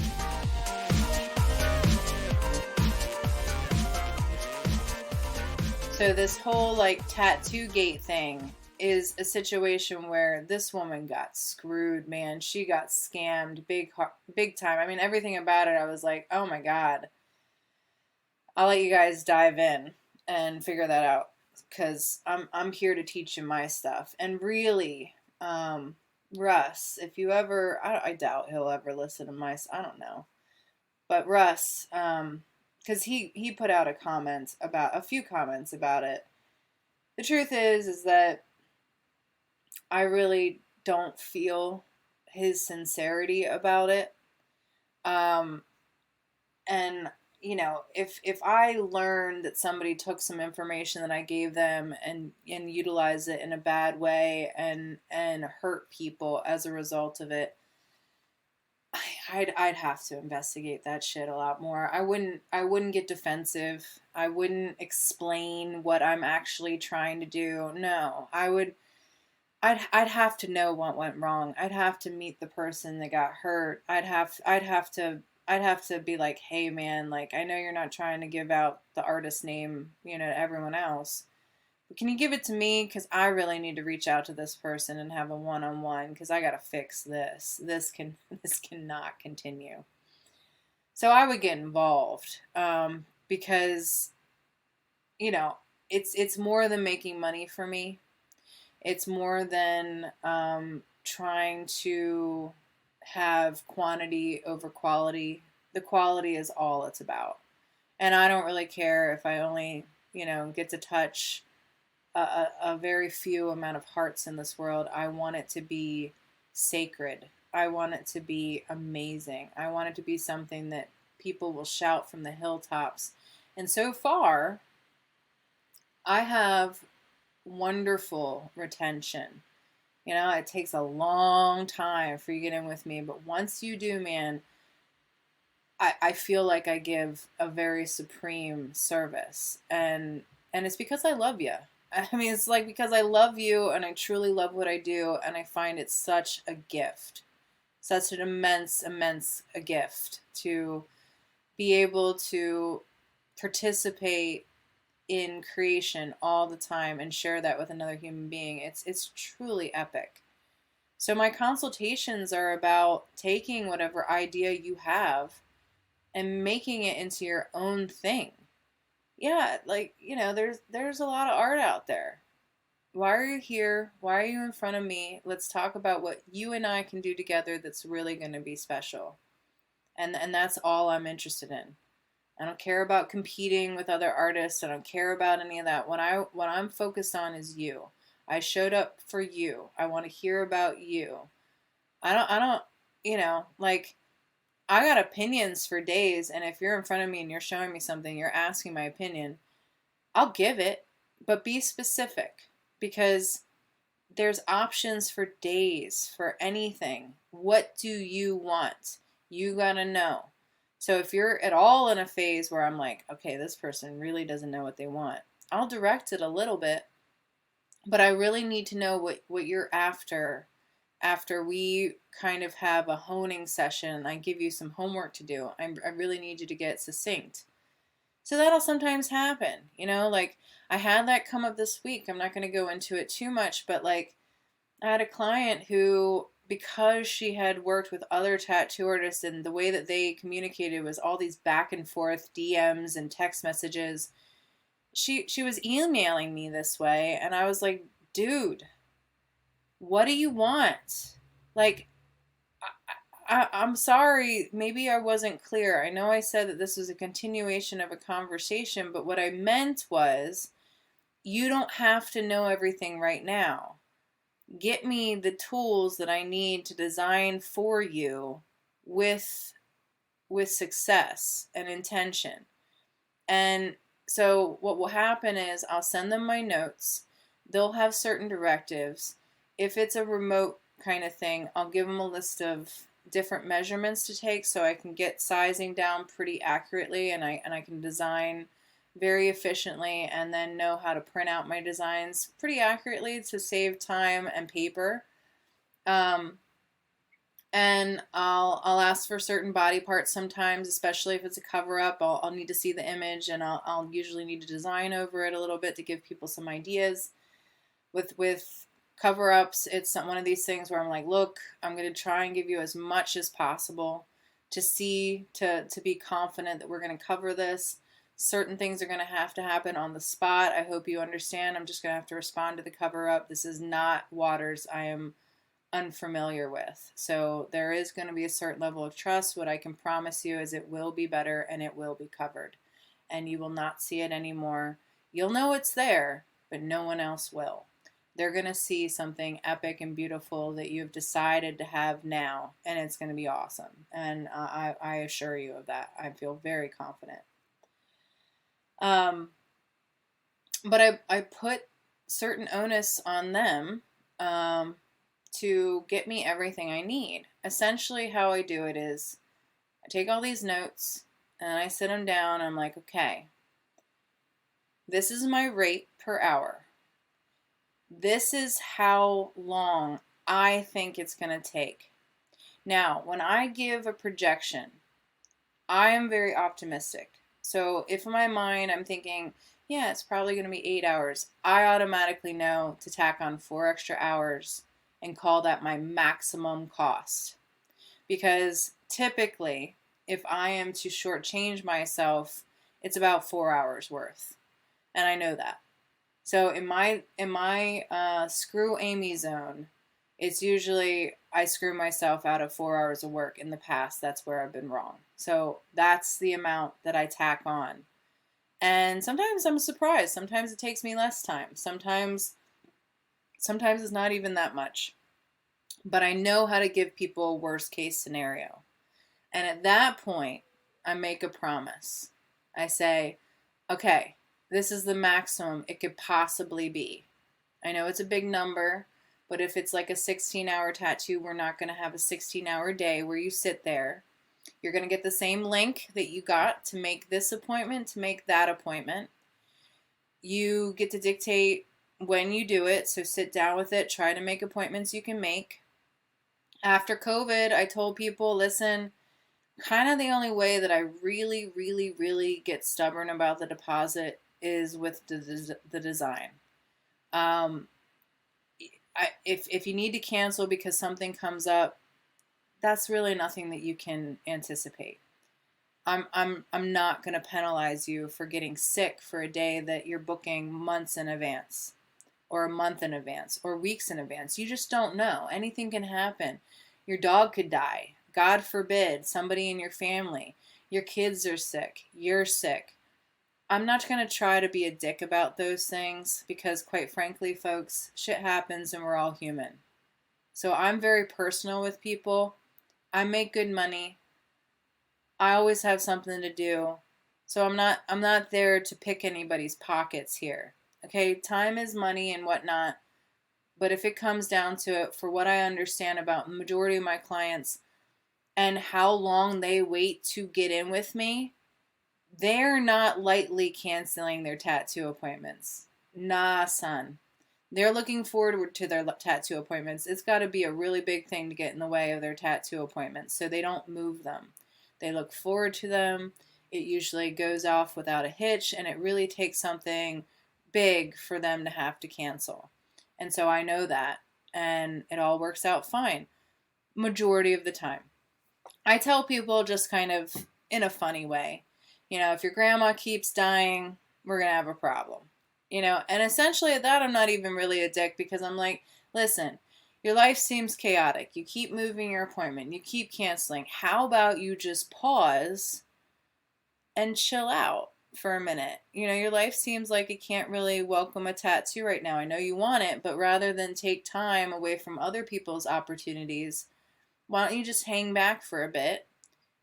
So this whole like tattoo gate thing is a situation where this woman got screwed, man. She got scammed big time. I mean, everything about it, I was like, oh my God. I'll let you guys dive in and figure that out, because I'm here to teach you my stuff. And really, Russ, if you ever, I doubt he'll ever listen to my, I don't know. But Russ, because he put out a few comments about it. The truth is that I really don't feel his sincerity about it. And you know, if I learned that somebody took some information that I gave them and utilized it in a bad way and hurt people as a result of it, I'd have to investigate that shit a lot more. I wouldn't get defensive. I wouldn't explain what I'm actually trying to do. No, I'd have to know what went wrong. I'd have to meet the person that got hurt. I'd have to be like, hey man, like, I know you're not trying to give out the artist name, you know, to everyone else, but can you give it to me? Because I really need to reach out to this person and have a one-on-one, because I got to fix this. This cannot continue. So I would get involved, because, you know, it's more than making money for me. It's more than trying to have quantity over quality. The quality is all it's about. And I don't really care if I only, you know, get to touch a very few amount of hearts in this world. I want it to be sacred. I want it to be amazing. I want it to be something that people will shout from the hilltops. And so far, I have wonderful retention. You know, it takes a long time for you to get in with me, but once you do, man, I feel like I give a very supreme service, and it's because I love you. I mean, it's like because I love you and I truly love what I do, and I find it such a gift such an immense a gift to be able to participate in creation all the time and share that with another human being. It's truly epic. So my consultations are about taking whatever idea you have and making it into your own thing. Yeah, like, there's a lot of art out there. Why are you here? Why are you in front of me? Let's talk about what you and I can do together that's really going to be special. And that's all I'm interested in. I don't care about competing with other artists. I don't care about any of that. What I'm focused on is you. I showed up for you. I want to hear about you. I don't, like, I got opinions for days, and if you're in front of me and you're showing me something, you're asking my opinion, I'll give it, but be specific, because there's options for days for anything. What do you want? You gotta know. So if you're at all in a phase where I'm like, okay, this person really doesn't know what they want, I'll direct it a little bit, but I really need to know what you're after we kind of have a honing session. I give you some homework to do. I really need you to get succinct. So that'll sometimes happen, like I had that come up this week. I'm not going to go into it too much, but like I had a client who, because she had worked with other tattoo artists and the way that they communicated was all these back and forth DMs and text messages, she was emailing me this way, and I was like, dude, what do you want? Like, I'm sorry, maybe I wasn't clear. I know I said that this was a continuation of a conversation, but what I meant was, you don't have to know everything right now. Get me the tools that I need to design for you with success and intention. And so what will happen is I'll send them my notes. They'll have certain directives. If it's a remote kind of thing, I'll give them a list of different measurements to take so I can get sizing down pretty accurately, and I can design very efficiently, and then know how to print out my designs pretty accurately to save time and paper. And I'll ask for certain body parts sometimes, especially if it's a cover up. I'll need to see the image, and I'll usually need to design over it a little bit to give people some ideas. With cover ups, it's one of these things where I'm like, look, I'm going to try and give you as much as possible to be confident that we're going to cover this. Certain things are going to happen on the spot. I hope you understand. I'm just going to have to respond to the cover up. This is not waters I am unfamiliar with. So there is going to be a certain level of trust. What I can promise you is it will be better, and it will be covered, and you will not see it anymore. You'll know it's there, but no one else will. They're going to see something epic and beautiful that you've decided to have now, and it's going to be awesome. And I assure you of that. I feel very confident. But I put certain onus on them to get me everything I need. Essentially, how I do it is I take all these notes and I sit them down. And I'm like, okay, this is my rate per hour. This is how long I think it's going to take. Now, when I give a projection, I am very optimistic. So if in my mind I'm thinking, yeah, it's probably going to be 8 hours, I automatically know to tack on 4 extra hours and call that my maximum cost. Because typically, if I am to shortchange myself, it's about 4 hours worth. And I know that. So in my screw Amy zone, it's usually I screw myself out of 4 hours of work. In the past, that's where I've been wrong. So that's the amount that I tack on. And sometimes I'm surprised. Sometimes it takes me less time. Sometimes it's not even that much. But I know how to give people a worst case scenario. And at that point, I make a promise. I say, okay, this is the maximum it could possibly be. I know it's a big number, but if it's like a 16-hour tattoo, we're not going to have a 16-hour day where you sit there. You're going to get the same link that you got to make this appointment, to make that appointment. You get to dictate when you do it, so sit down with it. Try to make appointments you can make. After COVID, I told people, listen, kind of the only way that I really, really, really get stubborn about the deposit is with the design. Um, if you need to cancel because something comes up, that's really nothing that you can anticipate. I'm not going to penalize you for getting sick for a day that you're booking months in advance, or a month in advance, or weeks in advance. You just don't know. Anything can happen. Your dog could die. God forbid, somebody in your family. Your kids are sick. You're sick. I'm not going to try to be a dick about those things because, quite frankly, folks, shit happens and we're all human. So I'm very personal with people. I make good money. I always have something to do. So I'm not there to pick anybody's pockets here. Okay, time is money and whatnot. But if it comes down to it, for what I understand about the majority of my clients and how long they wait to get in with me, they're not lightly canceling their tattoo appointments. Nah, son. They're looking forward to their tattoo appointments. It's got to be a really big thing to get in the way of their tattoo appointments, so they don't move them. They look forward to them. It usually goes off without a hitch, and it really takes something big for them to have to cancel. And so I know that, and it all works out fine, majority of the time. I tell people just kind of in a funny way, if your grandma keeps dying, we're going to have a problem. And essentially at that, I'm not even really a dick because I'm like, listen, your life seems chaotic. You keep moving your appointment. You keep canceling. How about you just pause and chill out for a minute? Your life seems like it can't really welcome a tattoo right now. I know you want it, but rather than take time away from other people's opportunities, why don't you just hang back for a bit?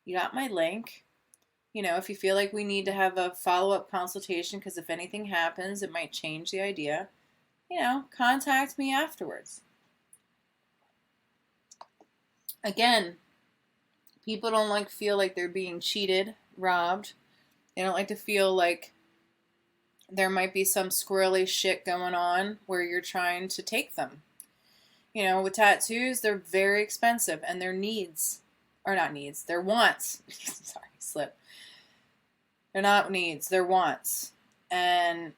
You got my link. If you feel like we need to have a follow-up consultation because if anything happens, it might change the idea, contact me afterwards. Again, people don't feel like they're being cheated, robbed. They don't like to feel like there might be some squirrely shit going on where you're trying to take them. With tattoos, they're very expensive and their needs, or not needs, they're wants. Sorry, slip. They're not needs, they're wants. And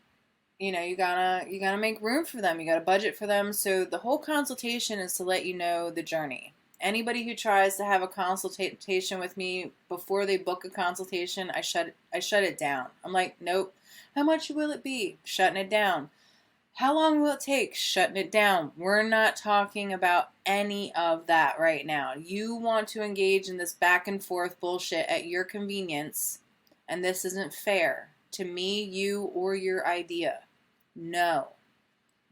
you gotta make room for them. You gotta budget for them. So the whole consultation is to let you know the journey. Anybody who tries to have a consultation with me before they book a consultation, I shut it down. I'm like, nope. How much will it be? Shutting it down. How long will it take? Shutting it down. We're not talking about any of that right now. You want to engage in this back and forth bullshit at your convenience, and this isn't fair to me, you, or your idea. No.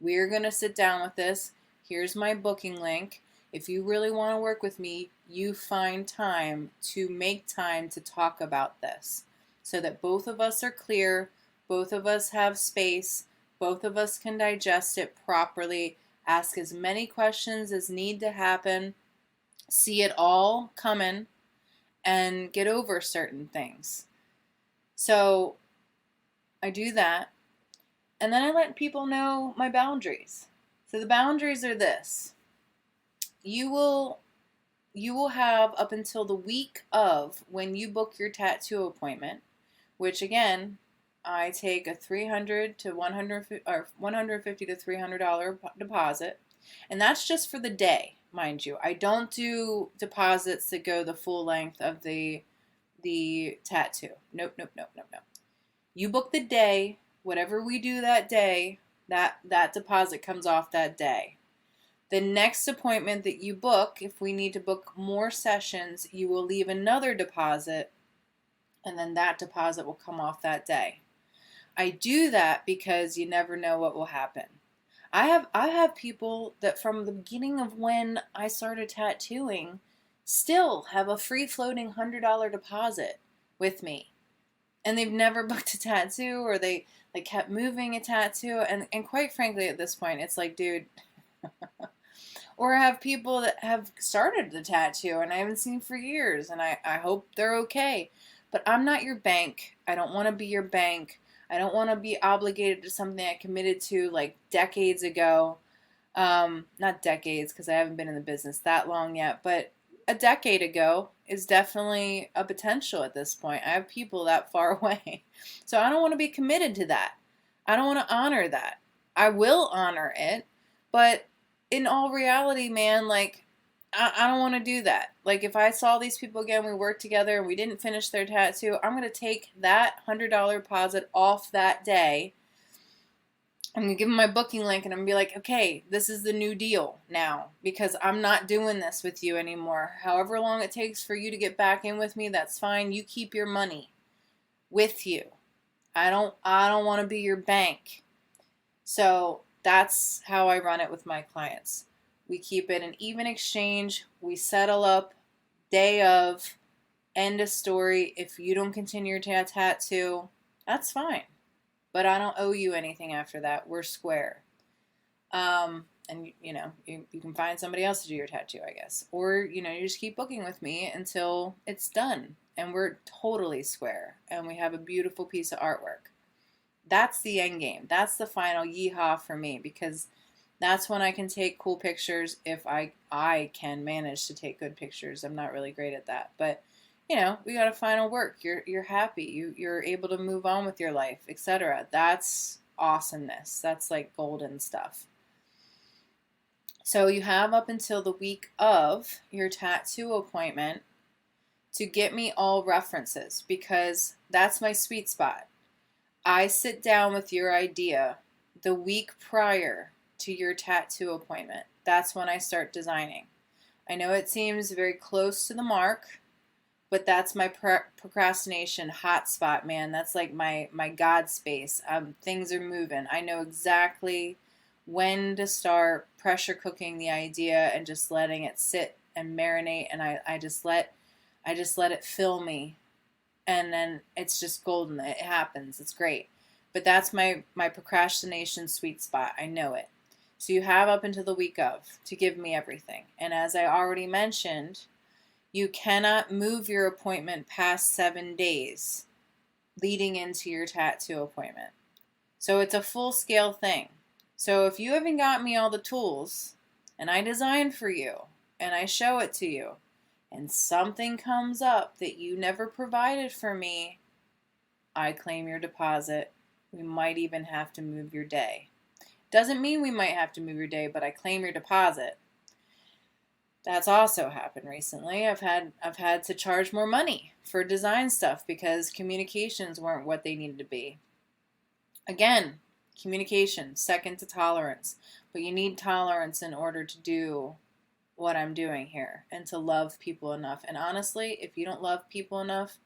We're going to sit down with this. Here's my booking link. If you really want to work with me, you find time to make time to talk about this so that both of us are clear, both of us have space, both of us can digest it properly, ask as many questions as need to happen, see it all coming, and get over certain things. So I do that, and then I let people know my boundaries. So the boundaries are this. You will have up until the week of when you book your tattoo appointment, which again, I take a $300 to $150 or $150 to $300 deposit, and that's just for the day, mind you. I don't do deposits that go the full length of the tattoo. Nope. You book the day, whatever we do that day, that deposit comes off that day. The next appointment that you book, if we need to book more sessions, you will leave another deposit, and then that deposit will come off that day. I do that because you never know what will happen. I have people that from the beginning of when I started tattooing still have a free-floating $100 deposit with me. And they've never booked a tattoo, or they kept moving a tattoo. And quite frankly, at this point, it's like, dude... Or I have people that have started the tattoo and I haven't seen for years, and I hope they're okay. But I'm not your bank. I don't want to be your bank. I don't want to be obligated to something I committed to decades ago. Not decades, because I haven't been in the business that long yet, but a decade ago is definitely a potential at this point. I have people that far away. So I don't want to be committed to that. I don't want to honor that. I will honor it, but in all reality, man, like, I don't want to do that. Like, if I saw these people again, we worked together and we didn't finish their tattoo, I'm going to take that $100 deposit off that day. I'm going to give them my booking link and I'm going to be like, okay, this is the new deal now because I'm not doing this with you anymore. However long it takes for you to get back in with me, that's fine. You keep your money with you. I don't want to be your bank. So that's how I run it with my clients. We keep it an even exchange. We settle up day of, end of story. If you don't continue your tattoo, that's fine. But I don't owe you anything after that. We're square. And you can find somebody else to do your tattoo, I guess. Or, you just keep booking with me until it's done. And we're totally square. And we have a beautiful piece of artwork. That's the end game. That's the final yeehaw for me, because that's when I can take cool pictures if I can manage to take good pictures. I'm not really great at that. But we got a final work. You're happy. You're able to move on with your life, etc. That's awesomeness. That's like golden stuff. So you have up until the week of your tattoo appointment to get me all references, because that's my sweet spot. I sit down with your idea the week prior to your tattoo appointment. That's when I start designing. I know it seems very close to the mark, but that's my procrastination hotspot, man. That's like my God space. Things are moving. I know exactly when to start pressure cooking the idea and just letting it sit and marinate. And I just let it fill me. And then it's just golden. It happens. It's great. But that's my procrastination sweet spot. I know it. So you have up until the week of to give me everything. And as I already mentioned, you cannot move your appointment past 7 days leading into your tattoo appointment. So it's a full-scale thing. So if you haven't got me all the tools, and I design for you, and I show it to you, and something comes up that you never provided for me, I claim your deposit. We might even have to move your day. Doesn't mean we might have to move your day, but I claim your deposit. That's also happened recently. I've had to charge more money for design stuff because communications weren't what they needed to be. Again, communication, second to tolerance. But you need tolerance in order to do what I'm doing here and to love people enough. And honestly, if you don't love people enough,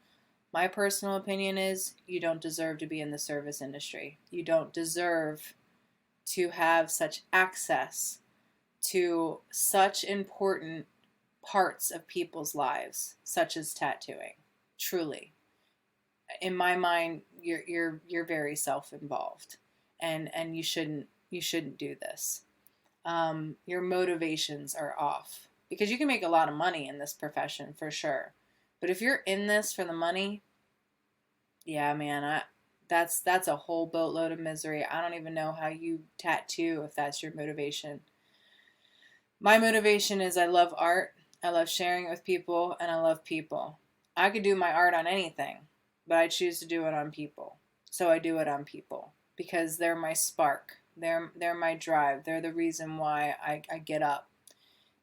my personal opinion is you don't deserve to be in the service industry. You don't deserve to have such access to such important parts of people's lives, such as tattooing. Truly, in my mind, you're very self-involved, and you shouldn't do this. Your motivations are off, because you can make a lot of money in this profession for sure. But if you're in this for the money, yeah, man, that's a whole boatload of misery. I don't even know how you tattoo if that's your motivation. My motivation is I love art, I love sharing it with people, and I love people. I could do my art on anything, but I choose to do it on people. So I do it on people because they're my spark. They're my drive. They're the reason why I get up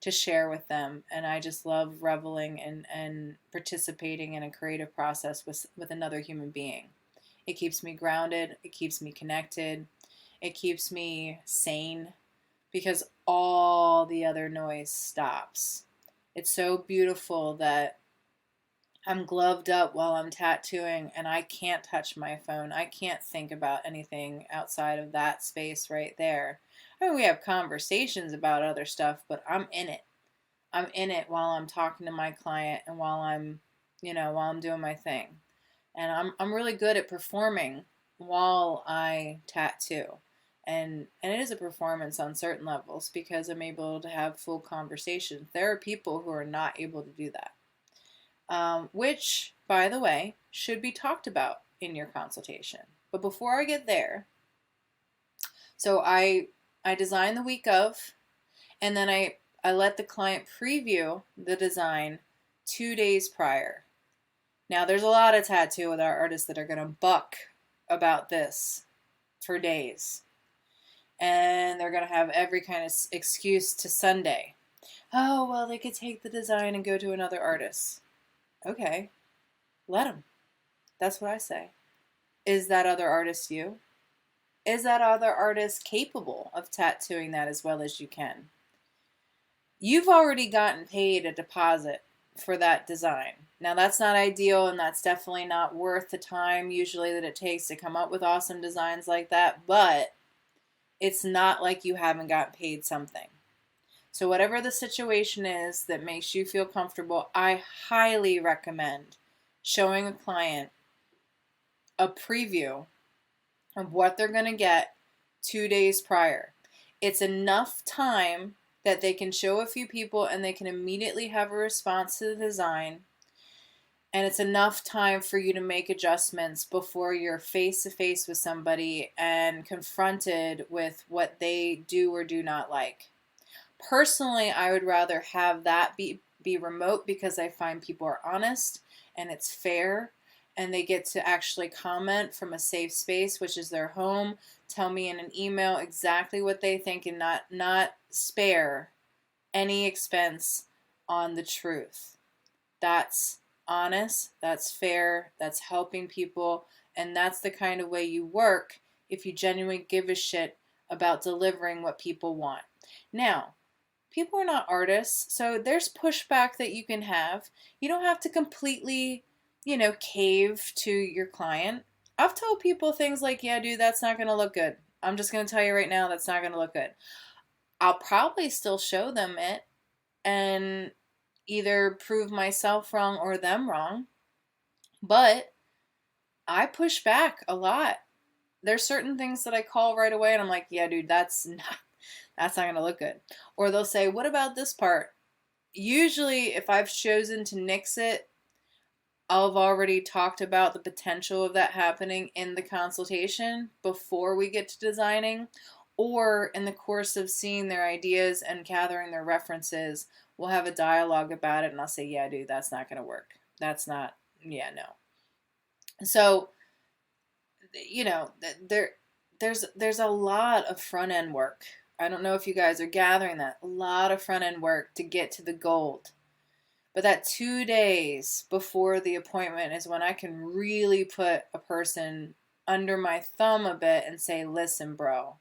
to share with them. And I just love reveling and participating in a creative process with another human being. It keeps me grounded. It keeps me connected. It keeps me sane, because all the other noise stops. It's so beautiful that I'm gloved up while I'm tattooing and I can't touch my phone. I can't think about anything outside of that space right there. I mean, we have conversations about other stuff, but I'm in it. I'm in it while I'm talking to my client and while I'm doing my thing. And I'm really good at performing while I tattoo. And it is a performance on certain levels because I'm able to have full conversations. There are people who are not able to do that, which, by the way, should be talked about in your consultation. But before I get there, so I design the week of, And then I let the client preview the design 2 days prior. Now, there's a lot of tattoo with our artists that are going to buck about this for days. And they're going to have every kind of excuse to Sunday. Oh, well, they could take the design and go to another artist. Okay, let them. That's what I say. Is that other artist you? Is that other artist capable of tattooing that as well as you can? You've already gotten paid a deposit for that design. Now, that's not ideal, and that's definitely not worth the time usually that it takes to come up with awesome designs like that, but it's not like you haven't gotten paid something. So whatever the situation is that makes you feel comfortable, I highly recommend showing a client a preview of what they're going to get 2 days prior. It's enough time that they can show a few people and they can immediately have a response to the design. And it's enough time for you to make adjustments before you're face to face with somebody and confronted with what they do or do not like. Personally, I would rather have that be remote because I find people are honest and it's fair and they get to actually comment from a safe space, which is their home, tell me in an email exactly what they think and not spare any expense on the truth. That's honest, that's fair, that's helping people, and that's the kind of way you work if you genuinely give a shit about delivering what people want. Now, people are not artists, so there's pushback that you can have. You don't have to completely, cave to your client. I've told people things like, yeah, dude, that's not going to look good. I'm just going to tell you right now, that's not going to look good. I'll probably still show them it and either prove myself wrong or them wrong. But I push back a lot. There's certain things that I call right away and I'm like, yeah, dude, that's not going to look good. Or they'll say, what about this part? Usually, if I've chosen to nix it, I've already talked about the potential of that happening in the consultation before we get to designing, or in the course of seeing their ideas and gathering their references, we'll have a dialogue about it and I'll say, yeah, dude, that's not going to work. That's not, yeah, no. So, there's a lot of front end work. I don't know if you guys are gathering that. A lot of front end work to get to the gold. But that 2 days before the appointment is when I can really put a person under my thumb a bit and say, listen, bro,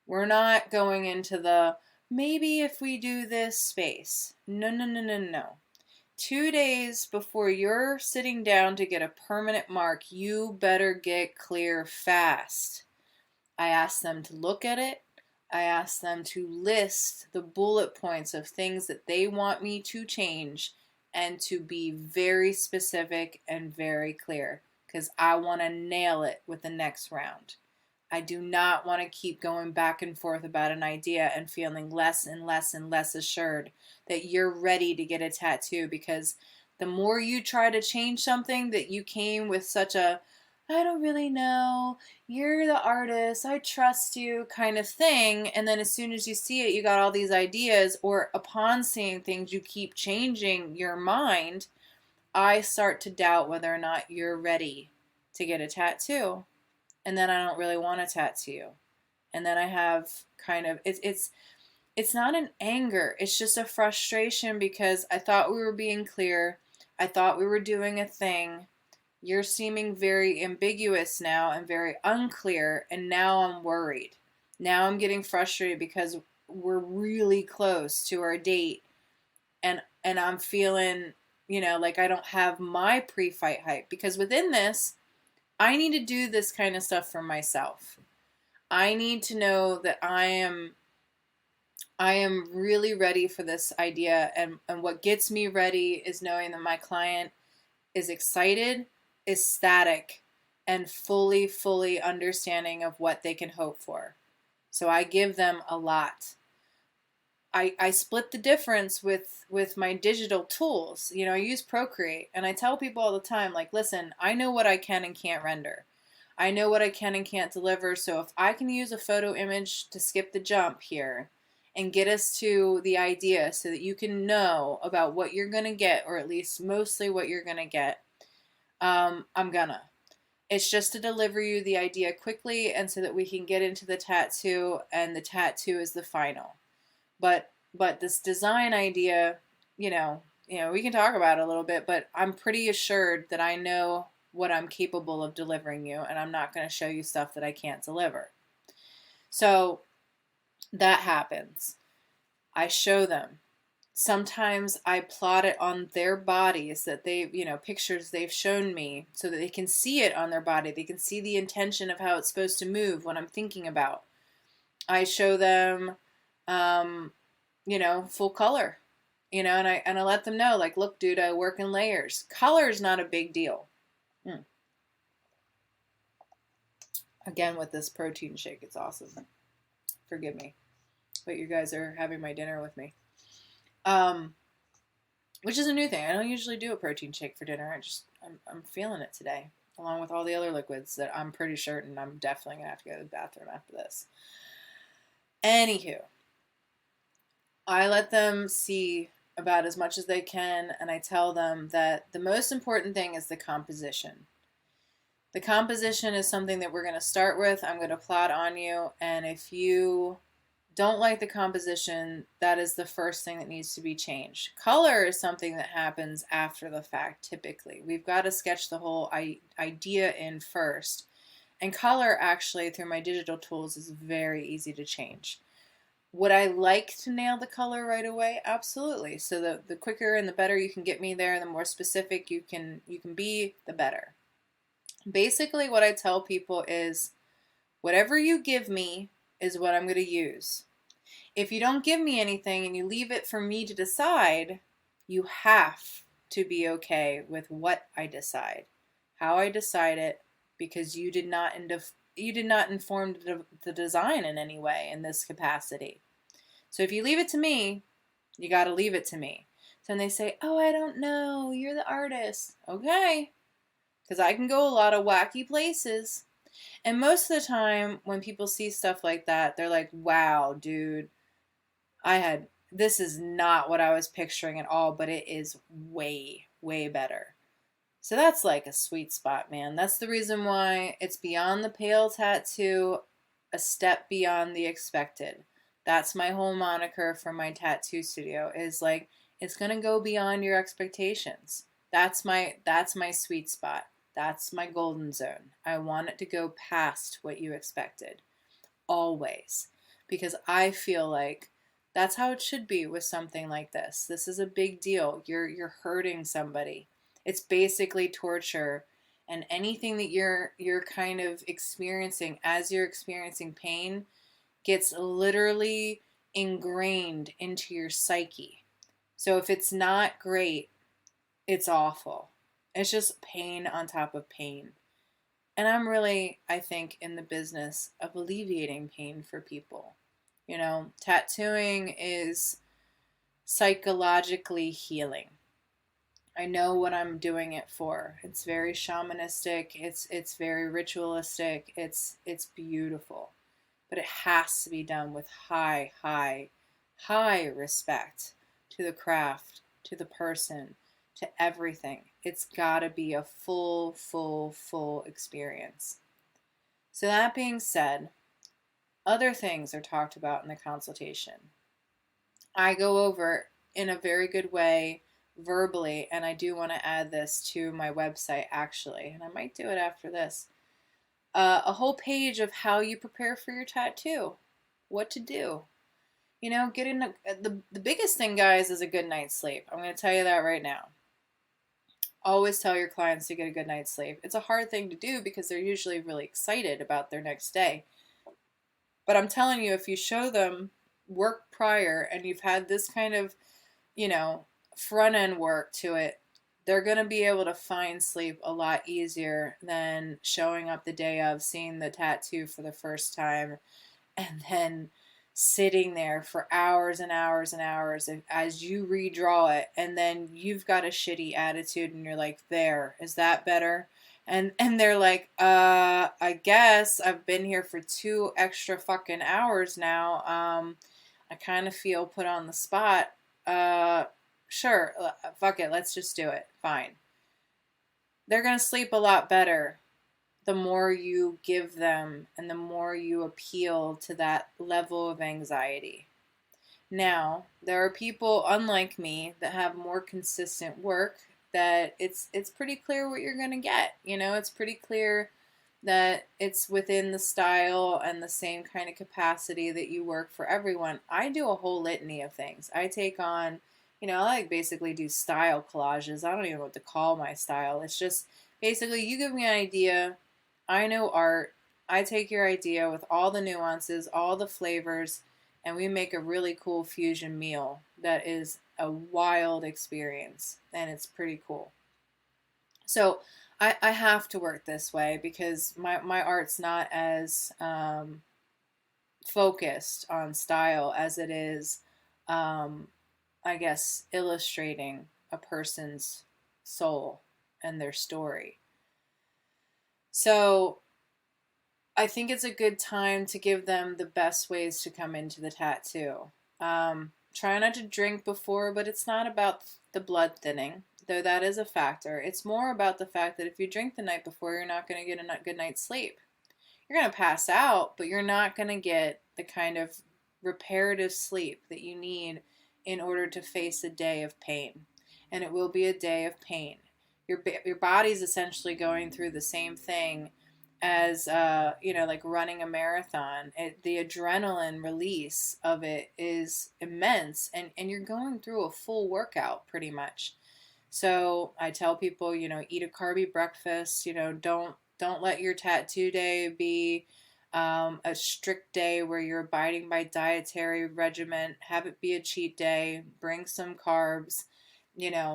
we're not going into the maybe if we do this space. No. 2 days before you're sitting down to get a permanent mark, you better get clear fast. I ask them to look at it. I ask them to list the bullet points of things that they want me to change and to be very specific and very clear because I want to nail it with the next round. I do not want to keep going back and forth about an idea and feeling less and less and less assured that you're ready to get a tattoo because the more you try to change something that you came with such a I don't really know, you're the artist, I trust you kind of thing. And then as soon as you see it, you got all these ideas, or upon seeing things, you keep changing your mind. I start to doubt whether or not you're ready to get a tattoo. And then I don't really want to tattoo you. And then I have kind of, it's not an anger, it's just a frustration because I thought we were being clear. I thought we were doing a thing. You're seeming very ambiguous now and very unclear, and now I'm worried. Now I'm getting frustrated because we're really close to our date, and I'm feeling, like I don't have my pre-fight hype because within this, I need to do this kind of stuff for myself. I need to know that I am really ready for this idea, and what gets me ready is knowing that my client is excited, ecstatic, and fully understanding of what they can hope for. So I give them a lot. I split the difference with my digital tools. I use Procreate, and I tell people all the time, like, listen, I know what I can and can't render. I know what I can and can't deliver, so if I can use a photo image to skip the jump here, and get us to the idea so that you can know about what you're going to get, or at least mostly what you're going to get, I'm gonna. It's just to deliver you the idea quickly and so that we can get into the tattoo, and the tattoo is the final. But this design idea, we can talk about it a little bit, but I'm pretty assured that I know what I'm capable of delivering you, and I'm not going to show you stuff that I can't deliver. So that happens. I show them. Sometimes I plot it on their bodies that they've, pictures they've shown me so that they can see it on their body. They can see the intention of how it's supposed to move, what I'm thinking about. I show them, full color, and I let them know, like, look, dude, I work in layers. Color is not a big deal. Again, with this protein shake, it's awesome. Forgive me, but you guys are having my dinner with me. Which is a new thing. I don't usually do a protein shake for dinner. I'm feeling it today, along with all the other liquids that I'm pretty certain I'm definitely going to have to go to the bathroom after this. Anywho, I let them see about as much as they can, and I tell them that the most important thing is the composition. The composition is something that we're going to start with. I'm going to plot on you, and if you don't like the composition, that is the first thing that needs to be changed. Color is something that happens after the fact, typically. We've got to sketch the whole idea in first. And color, actually, through my digital tools, is very easy to change. Would I like to nail the color right away? Absolutely. So the quicker and the better you can get me there, the more specific you can be, the better. Basically, what I tell people is, whatever you give me is what I'm going to use. If you don't give me anything and you leave it for me to decide, you have to be okay with what I decide, how I decide it, because you did not inform the design in any way in this capacity. So if you leave it to me, you got to leave it to me. So when they say, oh, I don't know, you're the artist. Okay. Because I can go a lot of wacky places. And most of the time when people see stuff like that, they're like, wow, dude, this is not what I was picturing at all, but it is way, way better. So that's like a sweet spot, man. That's the reason why it's Beyond the Pale Tattoo, a step beyond the expected. That's my whole moniker for my tattoo studio, is like, it's going to go beyond your expectations. That's my sweet spot. That's my golden zone. I want it to go past what you expected. Always. Because I feel like that's how it should be with something like this. This is a big deal. You're hurting somebody. It's basically torture. And anything that you're kind of experiencing as you're experiencing pain gets literally ingrained into your psyche. So if it's not great, it's awful. It's just pain on top of pain. And I'm really, I think, in the business of alleviating pain for people. Tattooing is psychologically healing. I know what I'm doing it for. It's very shamanistic. It's very ritualistic. It's beautiful. But it has to be done with high, high, high respect to the craft, to the person, to everything. It's got to be a full, full, full experience. So that being said, other things are talked about in the consultation. I go over in a very good way verbally, and I do want to add this to my website, actually, and I might do it after this. A whole page of how you prepare for your tattoo, what to do. Getting the biggest thing, guys, is a good night's sleep. I'm going to tell you that right now. Always tell your clients to get a good night's sleep. It's a hard thing to do because they're usually really excited about their next day. But I'm telling you, if you show them work prior and you've had this kind of, front end work to it, they're going to be able to find sleep a lot easier than showing up the day of, seeing the tattoo for the first time, and then sitting there for hours and hours and hours as you redraw it, and then you've got a shitty attitude and you're like, there, is that better? And they're like, I guess I've been here for 2 extra fucking hours now. I kind of feel put on the spot. Sure, fuck it, let's just do it. Fine. They're going to sleep a lot better the more you give them and the more you appeal to that level of anxiety. Now, there are people unlike me that have more consistent work that it's pretty clear what you're going to get. It's pretty clear that it's within the style and the same kind of capacity that you work for everyone. I do a whole litany of things. I take on, I like basically do style collages. I don't even know what to call my style. It's just basically you give me an idea. I know art. I take your idea with all the nuances, all the flavors, and we make a really cool fusion meal that is a wild experience, and it's pretty cool. So I have to work this way because my art's not as focused on style as it is, I guess, illustrating a person's soul and their story. So I think it's a good time to give them the best ways to come into the tattoo. Try not to drink before, but it's not about the blood thinning, though that is a factor. It's more about the fact that if you drink the night before, you're not going to get a good night's sleep. You're going to pass out, but you're not going to get the kind of reparative sleep that you need in order to face a day of pain. And it will be a day of pain. Your body's essentially going through the same thing as like running a marathon. The adrenaline release of it is immense, and you're going through a full workout pretty much. So I tell people, eat a carby breakfast. Don't let your tattoo day be a strict day where you're abiding by dietary regimen. Have it be a cheat day. Bring some carbs.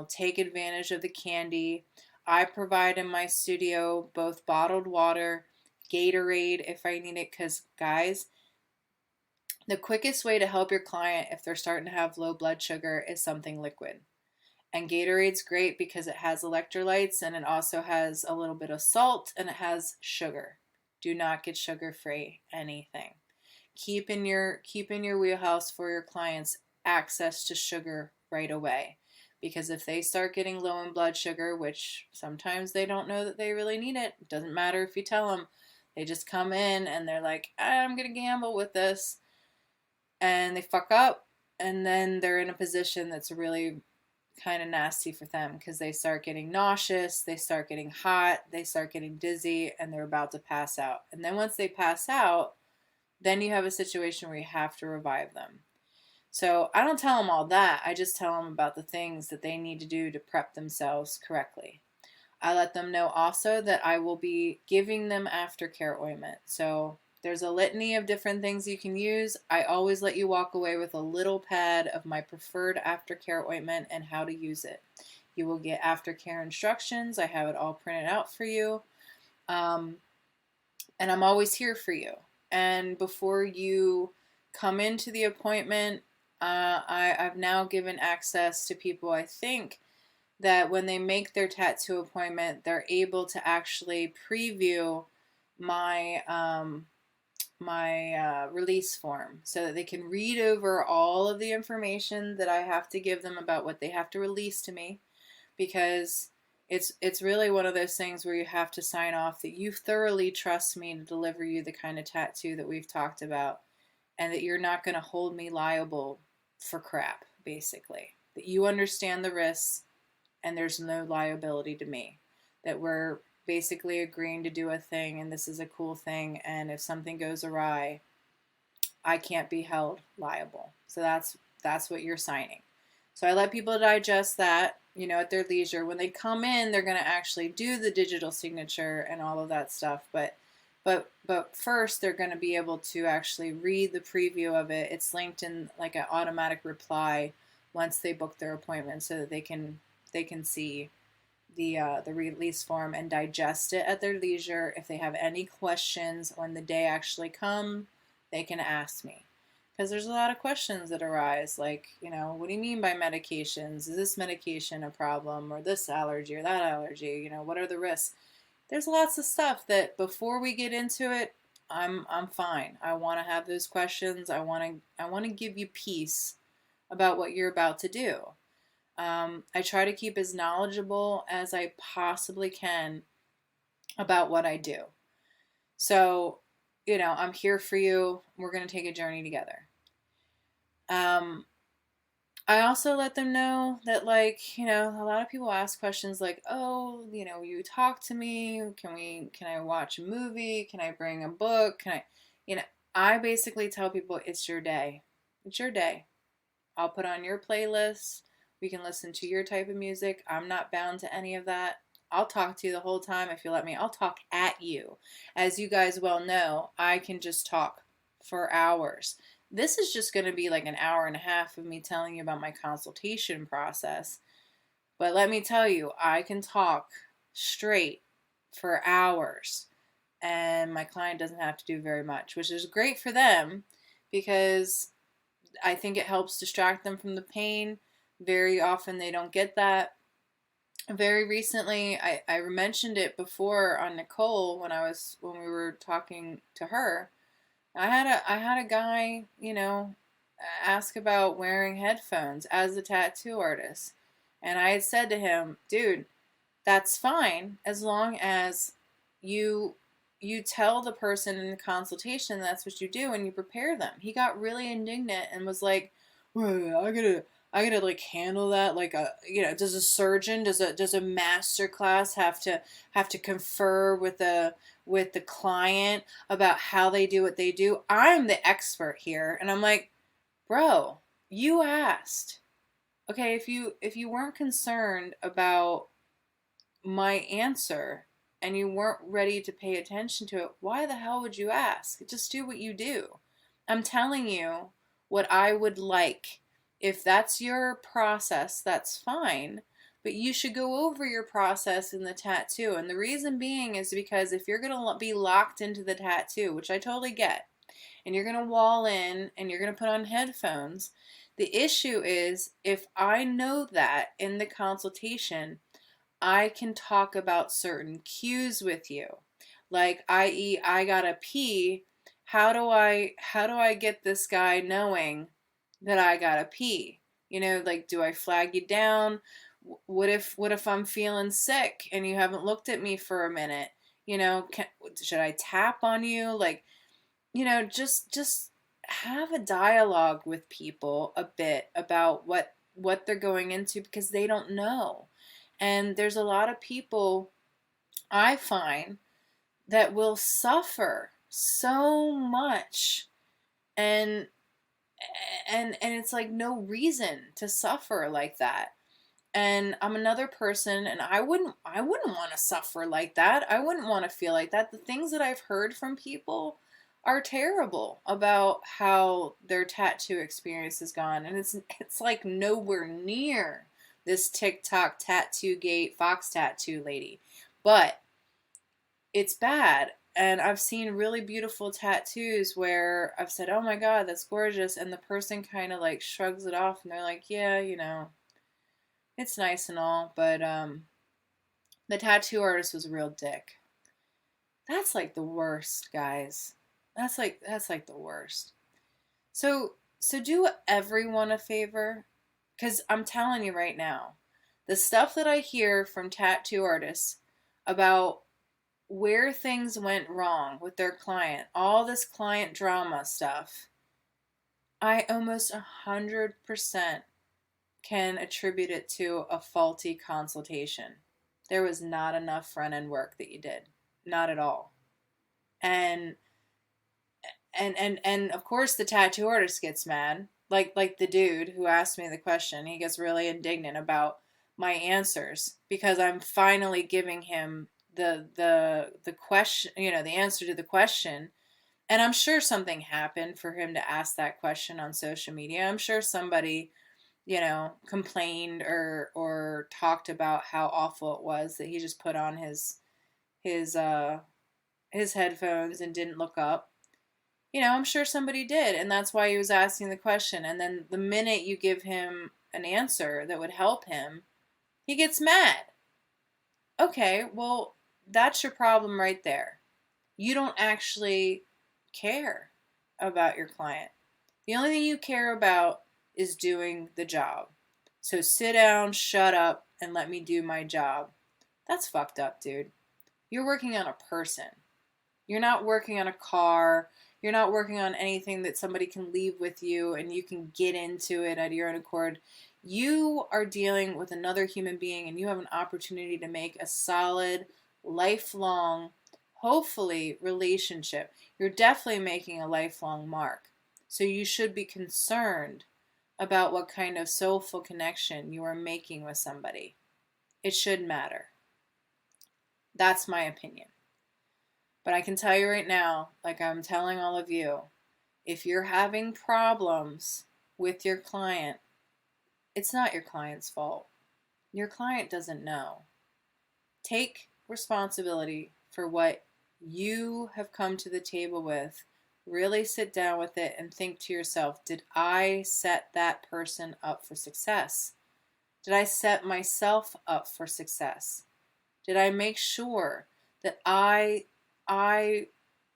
Take advantage of the candy. I provide in my studio both bottled water, Gatorade if I need it, because guys, the quickest way to help your client if they're starting to have low blood sugar is something liquid. And Gatorade's great because it has electrolytes and it also has a little bit of salt and it has sugar. Do not get sugar-free anything. Keep in your wheelhouse for your clients access to sugar right away. Because if they start getting low in blood sugar, which sometimes they don't know that they really need it, it doesn't matter if you tell them. They just come in and they're like, I'm going to gamble with this. And they fuck up. And then they're in a position that's really kind of nasty for them because they start getting nauseous, they start getting hot, they start getting dizzy, and they're about to pass out. And then once they pass out, then you have a situation where you have to revive them. So I don't tell them all that. I just tell them about the things that they need to do to prep themselves correctly. I let them know also that I will be giving them aftercare ointment. So there's a litany of different things you can use. I always let you walk away with a little pad of my preferred aftercare ointment and how to use it. You will get aftercare instructions. I have it all printed out for you. And I'm always here for you. And before you come into the appointment, I've now given access to people, I think, that when they make their tattoo appointment, they're able to actually preview my release form so that they can read over all of the information that I have to give them about what they have to release to me, because it's really one of those things where you have to sign off that you thoroughly trust me to deliver you the kind of tattoo that we've talked about, and that you're not going to hold me liable for crap, basically. That you understand the risks and there's no liability to me. That we're basically agreeing to do a thing and this is a cool thing, and if something goes awry, I can't be held liable. So that's what you're signing. So I let people digest that, at their leisure. When they come in, they're going to actually do the digital signature and all of that stuff, but first they're going to be able to actually read the preview of it. It's linked in like an automatic reply once they book their appointment, so that they can see the release form and digest it at their leisure. If they have any questions when the day actually comes, they can ask me. Because there's a lot of questions that arise, like, what do you mean by medications? Is this medication a problem, or this allergy or that allergy? What are the risks? There's lots of stuff that before we get into it, I'm fine. I want to have those questions. I want to give you peace about what you're about to do. I try to keep as knowledgeable as I possibly can about what I do. So, I'm here for you. We're going to take a journey together. Um, I also let them know that, like, a lot of people ask questions like, oh, you talk to me. Can I watch a movie? Can I bring a book? I basically tell people it's your day. It's your day. I'll put on your playlist. We can listen to your type of music. I'm not bound to any of that. I'll talk to you the whole time if you let me. I'll talk at you. As you guys well know, I can just talk for hours. This is just going to be like an hour and a half of me telling you about my consultation process. But let me tell you, I can talk straight for hours. And my client doesn't have to do very much, which is great for them because I think it helps distract them from the pain. Very often they don't get that. Very recently, I mentioned it before on Nicole when we were talking to her. I had a guy, ask about wearing headphones as a tattoo artist. And I had said to him, dude, that's fine as long as you tell the person in the consultation that's what you do and you prepare them. He got really indignant and was like, well, I gotta like handle that like does a surgeon, does a master class have to confer with the client about how they do what they do? I'm the expert here. And I'm like, bro, you asked. Okay, if you weren't concerned about my answer and you weren't ready to pay attention to it, why the hell would you ask? Just do what you do. I'm telling you what I would like. If that's your process, that's fine. But you should go over your process in the tattoo. And the reason being is because if you're going to be locked into the tattoo, which I totally get, and you're going to wall in and you're going to put on headphones, the issue is if I know that in the consultation, I can talk about certain cues with you. Like, i.e., I gotta pee. How do I get this guy knowing that I gotta pee? Like, do I flag you down? What if I'm feeling sick and you haven't looked at me for a minute? Should I tap on you? Like, just have a dialogue with people a bit about what they're going into because they don't know. And there's a lot of people I find that will suffer so much and and it's like no reason to suffer like that. And I'm another person and I wouldn't want to suffer like that. I wouldn't want to feel like that. The things that I've heard from people are terrible about how their tattoo experience has gone, and it's like nowhere near this TikTok tattoo gate fox tattoo lady. But it's bad. And I've seen really beautiful tattoos where I've said, oh my God, that's gorgeous. And the person kind of like shrugs it off and they're like, yeah, it's nice and all. But the tattoo artist was a real dick. That's like the worst, guys. That's like the worst. So do everyone a favor. Because I'm telling you right now, the stuff that I hear from tattoo artists about where things went wrong with their client, all this client drama stuff, I almost 100% can attribute it to a faulty consultation. There was not enough front end work that you did. Not at all. And and of course the tattoo artist gets mad. Like the dude who asked me the question, he gets really indignant about my answers because I'm finally giving him the question, the answer to the question. And I'm sure something happened for him to ask that question on social media. I'm sure somebody, complained or talked about how awful it was that he just put on his headphones and didn't look up. I'm sure somebody did, and that's why he was asking the question. And then the minute you give him an answer that would help him, he gets mad. Okay, well, that's your problem right there. You don't actually care about your client. The only thing you care about is doing the job. So sit down, shut up, and let me do my job. That's fucked up, dude. You're working on a person. You're not working on a car. You're not working on anything that somebody can leave with you and you can get into it at your own accord. You are dealing with another human being and you have an opportunity to make a solid, lifelong, hopefully, relationship. You're definitely making a lifelong mark. So you should be concerned about what kind of soulful connection you are making with somebody. It should matter. That's my opinion. But I can tell you right now, like I'm telling all of you, if you're having problems with your client, it's not your client's fault. Your client doesn't know. Take responsibility for what you have come to the table with. Really sit down with it and think to yourself, did I set that person up for success? Did I set myself up for success? Did I make sure that I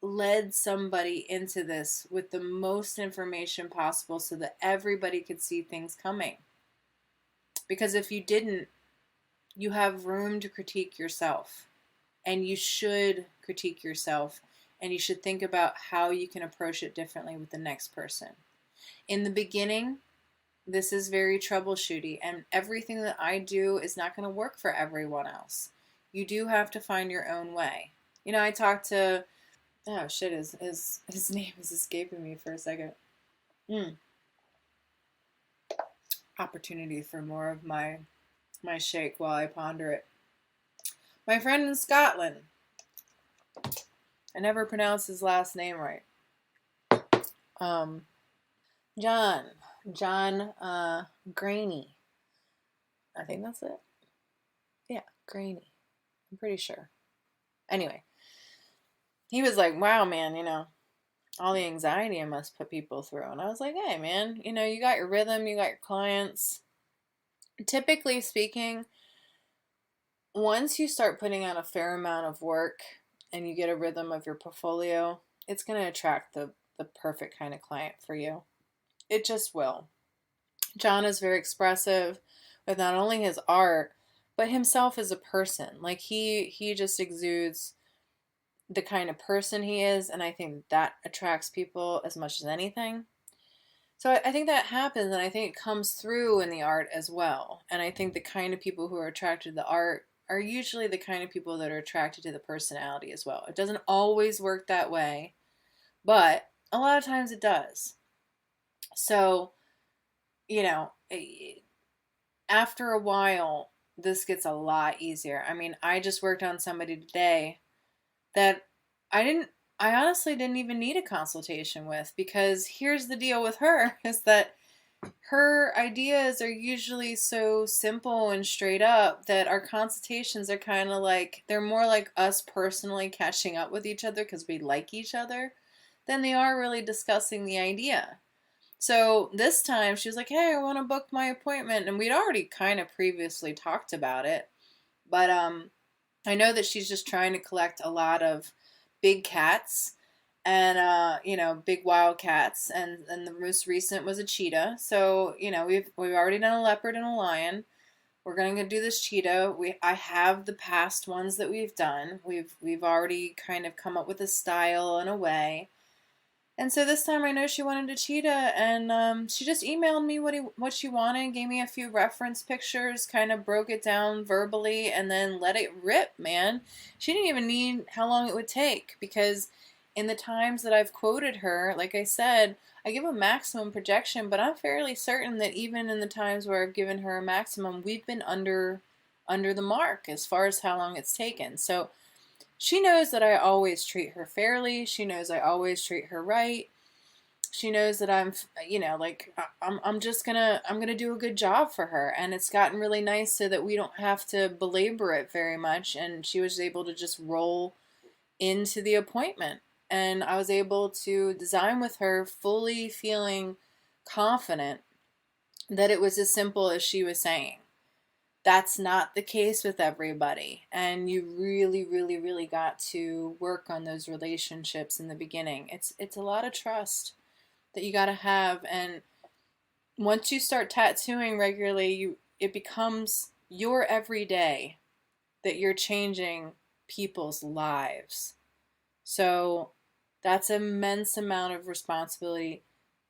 led somebody into this with the most information possible so that everybody could see things coming? Because if you didn't, you have room to critique yourself. And you should critique yourself. And you should think about how you can approach it differently with the next person. In the beginning, this is very troubleshooty. And everything that I do is not going to work for everyone else. You do have to find your own way. You know, I talked to, oh shit, his name is escaping me for a second. Opportunity for more of my shake while I ponder it. My friend in Scotland. I never pronounce his last name right. John Graney. I think that's it. Yeah, Graney. I'm pretty sure. Anyway, he was like, wow, man, you know, all the anxiety I must put people through. And I was like, hey, man, you know, you got your rhythm, you got your clients. Typically speaking, once you start putting out a fair amount of work and you get a rhythm of your portfolio, it's going to attract the perfect kind of client for you. It just will. John is very expressive with not only his art, but himself as a person. Like he just exudes the kind of person he is, and I think that attracts people as much as anything. So I think that happens, and I think it comes through in the art as well. And I think the kind of people who are attracted to the art are usually the kind of people that are attracted to the personality as well. It doesn't always work that way, but a lot of times it does. So, you know, after a while, this gets a lot easier. I mean, I just worked on somebody today that I honestly didn't even need a consultation with, because here's the deal with her is that her ideas are usually so simple and straight up that our consultations are kind of like, they're more like us personally catching up with each other because we like each other than they are really discussing the idea. So this time she was like, hey, I want to book my appointment. And we'd already kind of previously talked about it. But I know that she's just trying to collect a lot of big cats and, you know, big wild cats. And the most recent was a cheetah. So, you know, we've already done a leopard and a lion. We're going to do this cheetah. I have the past ones that we've done. We've already kind of come up with a style and a way. And so this time I know she wanted a cheetah, and she just emailed me what she wanted, gave me a few reference pictures, kind of broke it down verbally, and then let it rip, man. She didn't even need how long it would take, because in the times that I've quoted her, like I said, I give a maximum projection, but I'm fairly certain that even in the times where I've given her a maximum, we've been under the mark as far as how long it's taken. So she knows that I always treat her fairly. She knows I always treat her right. She knows that I'm, you know, like I'm gonna do a good job for her. And it's gotten really nice so that we don't have to belabor it very much. And she was able to just roll into the appointment. And I was able to design with her fully feeling confident that it was as simple as she was saying. that's not the case with everybody. And you really, really, really got to work on those relationships in the beginning. It's a lot of trust that you got to have. And once you start tattooing regularly, it becomes your everyday that you're changing people's lives. So that's an immense amount of responsibility.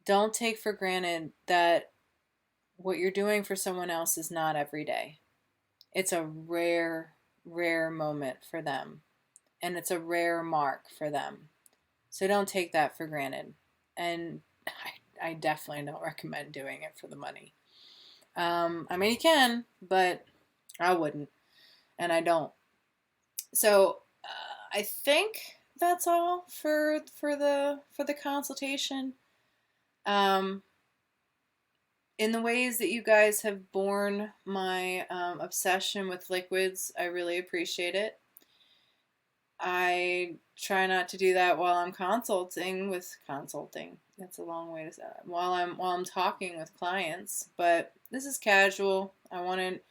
Don't take for granted that what you're doing for someone else is not every day. It's a rare, rare moment for them. And it's a rare mark for them. So don't take that for granted. And I definitely don't recommend doing it for the money. I mean, you can, but I wouldn't. And I don't. So I think that's all for the consultation. In the ways that you guys have borne my obsession with liquids, I really appreciate it. I try not to do that while I'm consulting. That's a long way to say that. While I'm talking with clients, but this is casual. I wanted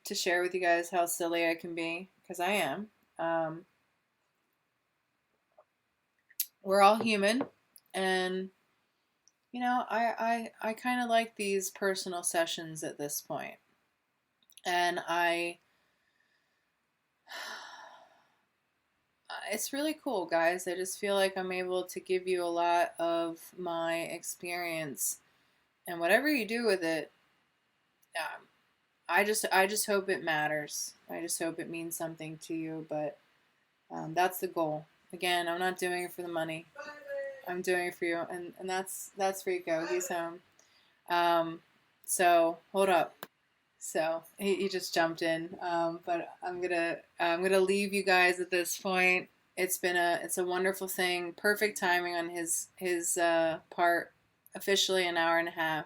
to share with you guys how silly I can be, because I am. We're all human, and I kind of like these personal sessions at this point. And it's really cool, guys. I just feel like I'm able to give you a lot of my experience, and whatever you do with it, I just hope it matters. I just hope it means something to you. But that's the goal. Again, I'm not doing it for the money. I'm doing it for you, and that's Rico. He's home. So hold up. So he just jumped in. But I'm gonna leave you guys at this point. It's a wonderful thing. Perfect timing on his part. Officially an hour and a half.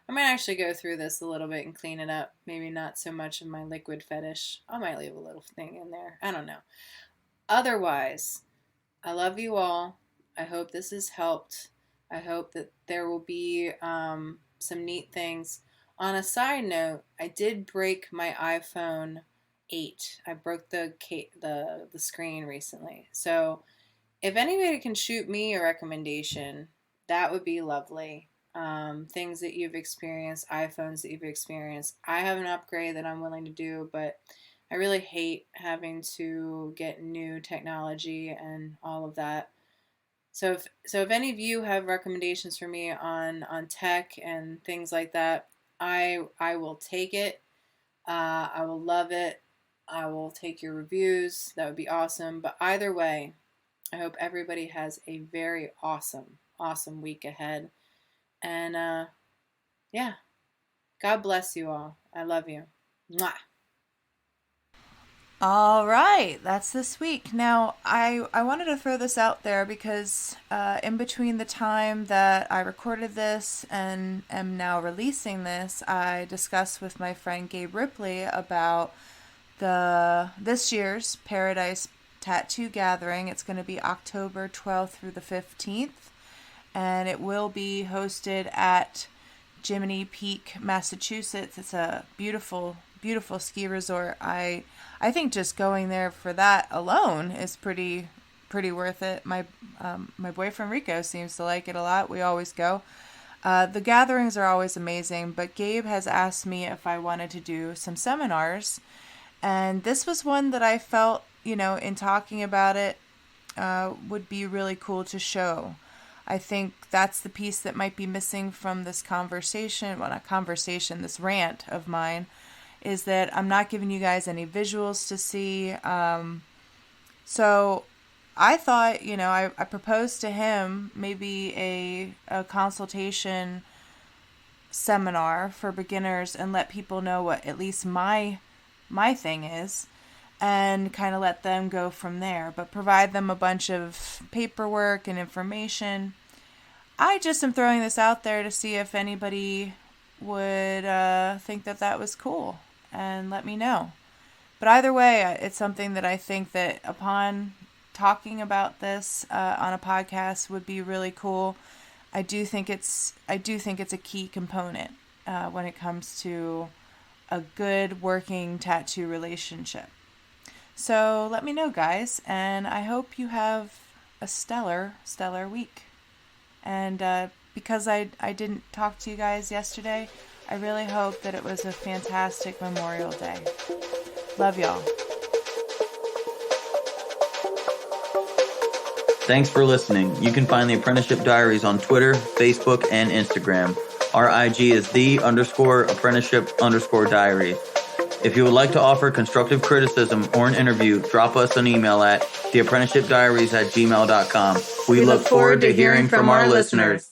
I might actually go through this a little bit and clean it up. Maybe not so much of my liquid fetish. I might leave a little thing in there. I don't know. Otherwise, I love you all. I hope this has helped. I hope that there will be some neat things. On a side note, I did break my iPhone 8. I broke the screen recently. So if anybody can shoot me a recommendation, that would be lovely. Things that you've experienced, iPhones that you've experienced. I have an upgrade that I'm willing to do, but I really hate having to get new technology and all of that. So if any of you have recommendations for me on tech and things like that, I will take it. I will love it. I will take your reviews. That would be awesome. But either way, I hope everybody has a very awesome, awesome week ahead. And yeah, God bless you all. I love you. Mwah. All right, that's this week. Now, I wanted to throw this out there because in between the time that I recorded this and am now releasing this, I discussed with my friend Gabe Ripley about this year's Paradise Tattoo Gathering. It's going to be October 12th through the 15th, and it will be hosted at Jiminy Peak, Massachusetts. It's a beautiful, beautiful ski resort. I think just going there for that alone is pretty worth it. My boyfriend Rico seems to like it a lot. We always go. The gatherings are always amazing, but Gabe has asked me if I wanted to do some seminars, and this was one that I felt, in talking about it, would be really cool to show. I think that's the piece that might be missing from this conversation. Well, not conversation, this rant of mine, is that I'm not giving you guys any visuals to see. So I thought, I proposed to him maybe a consultation seminar for beginners and let people know what at least my thing is, and kind of let them go from there, but provide them a bunch of paperwork and information. I just am throwing this out there to see if anybody would think that was cool and let me know. But either way, it's something that I think that upon talking about this on a podcast would be really cool. I do think it's a key component when it comes to a good working tattoo relationship. So let me know, guys, and I hope you have a stellar week. And because I didn't talk to you guys yesterday, I really hope that it was a fantastic Memorial Day. Love y'all. Thanks for listening. You can find the Apprenticeship Diaries on Twitter, Facebook, and Instagram. Our IG is the_apprenticeship_diary. If you would like to offer constructive criticism or an interview, drop us an email at theapprenticeshipdiaries@gmail.com. We look forward to hearing from our listeners.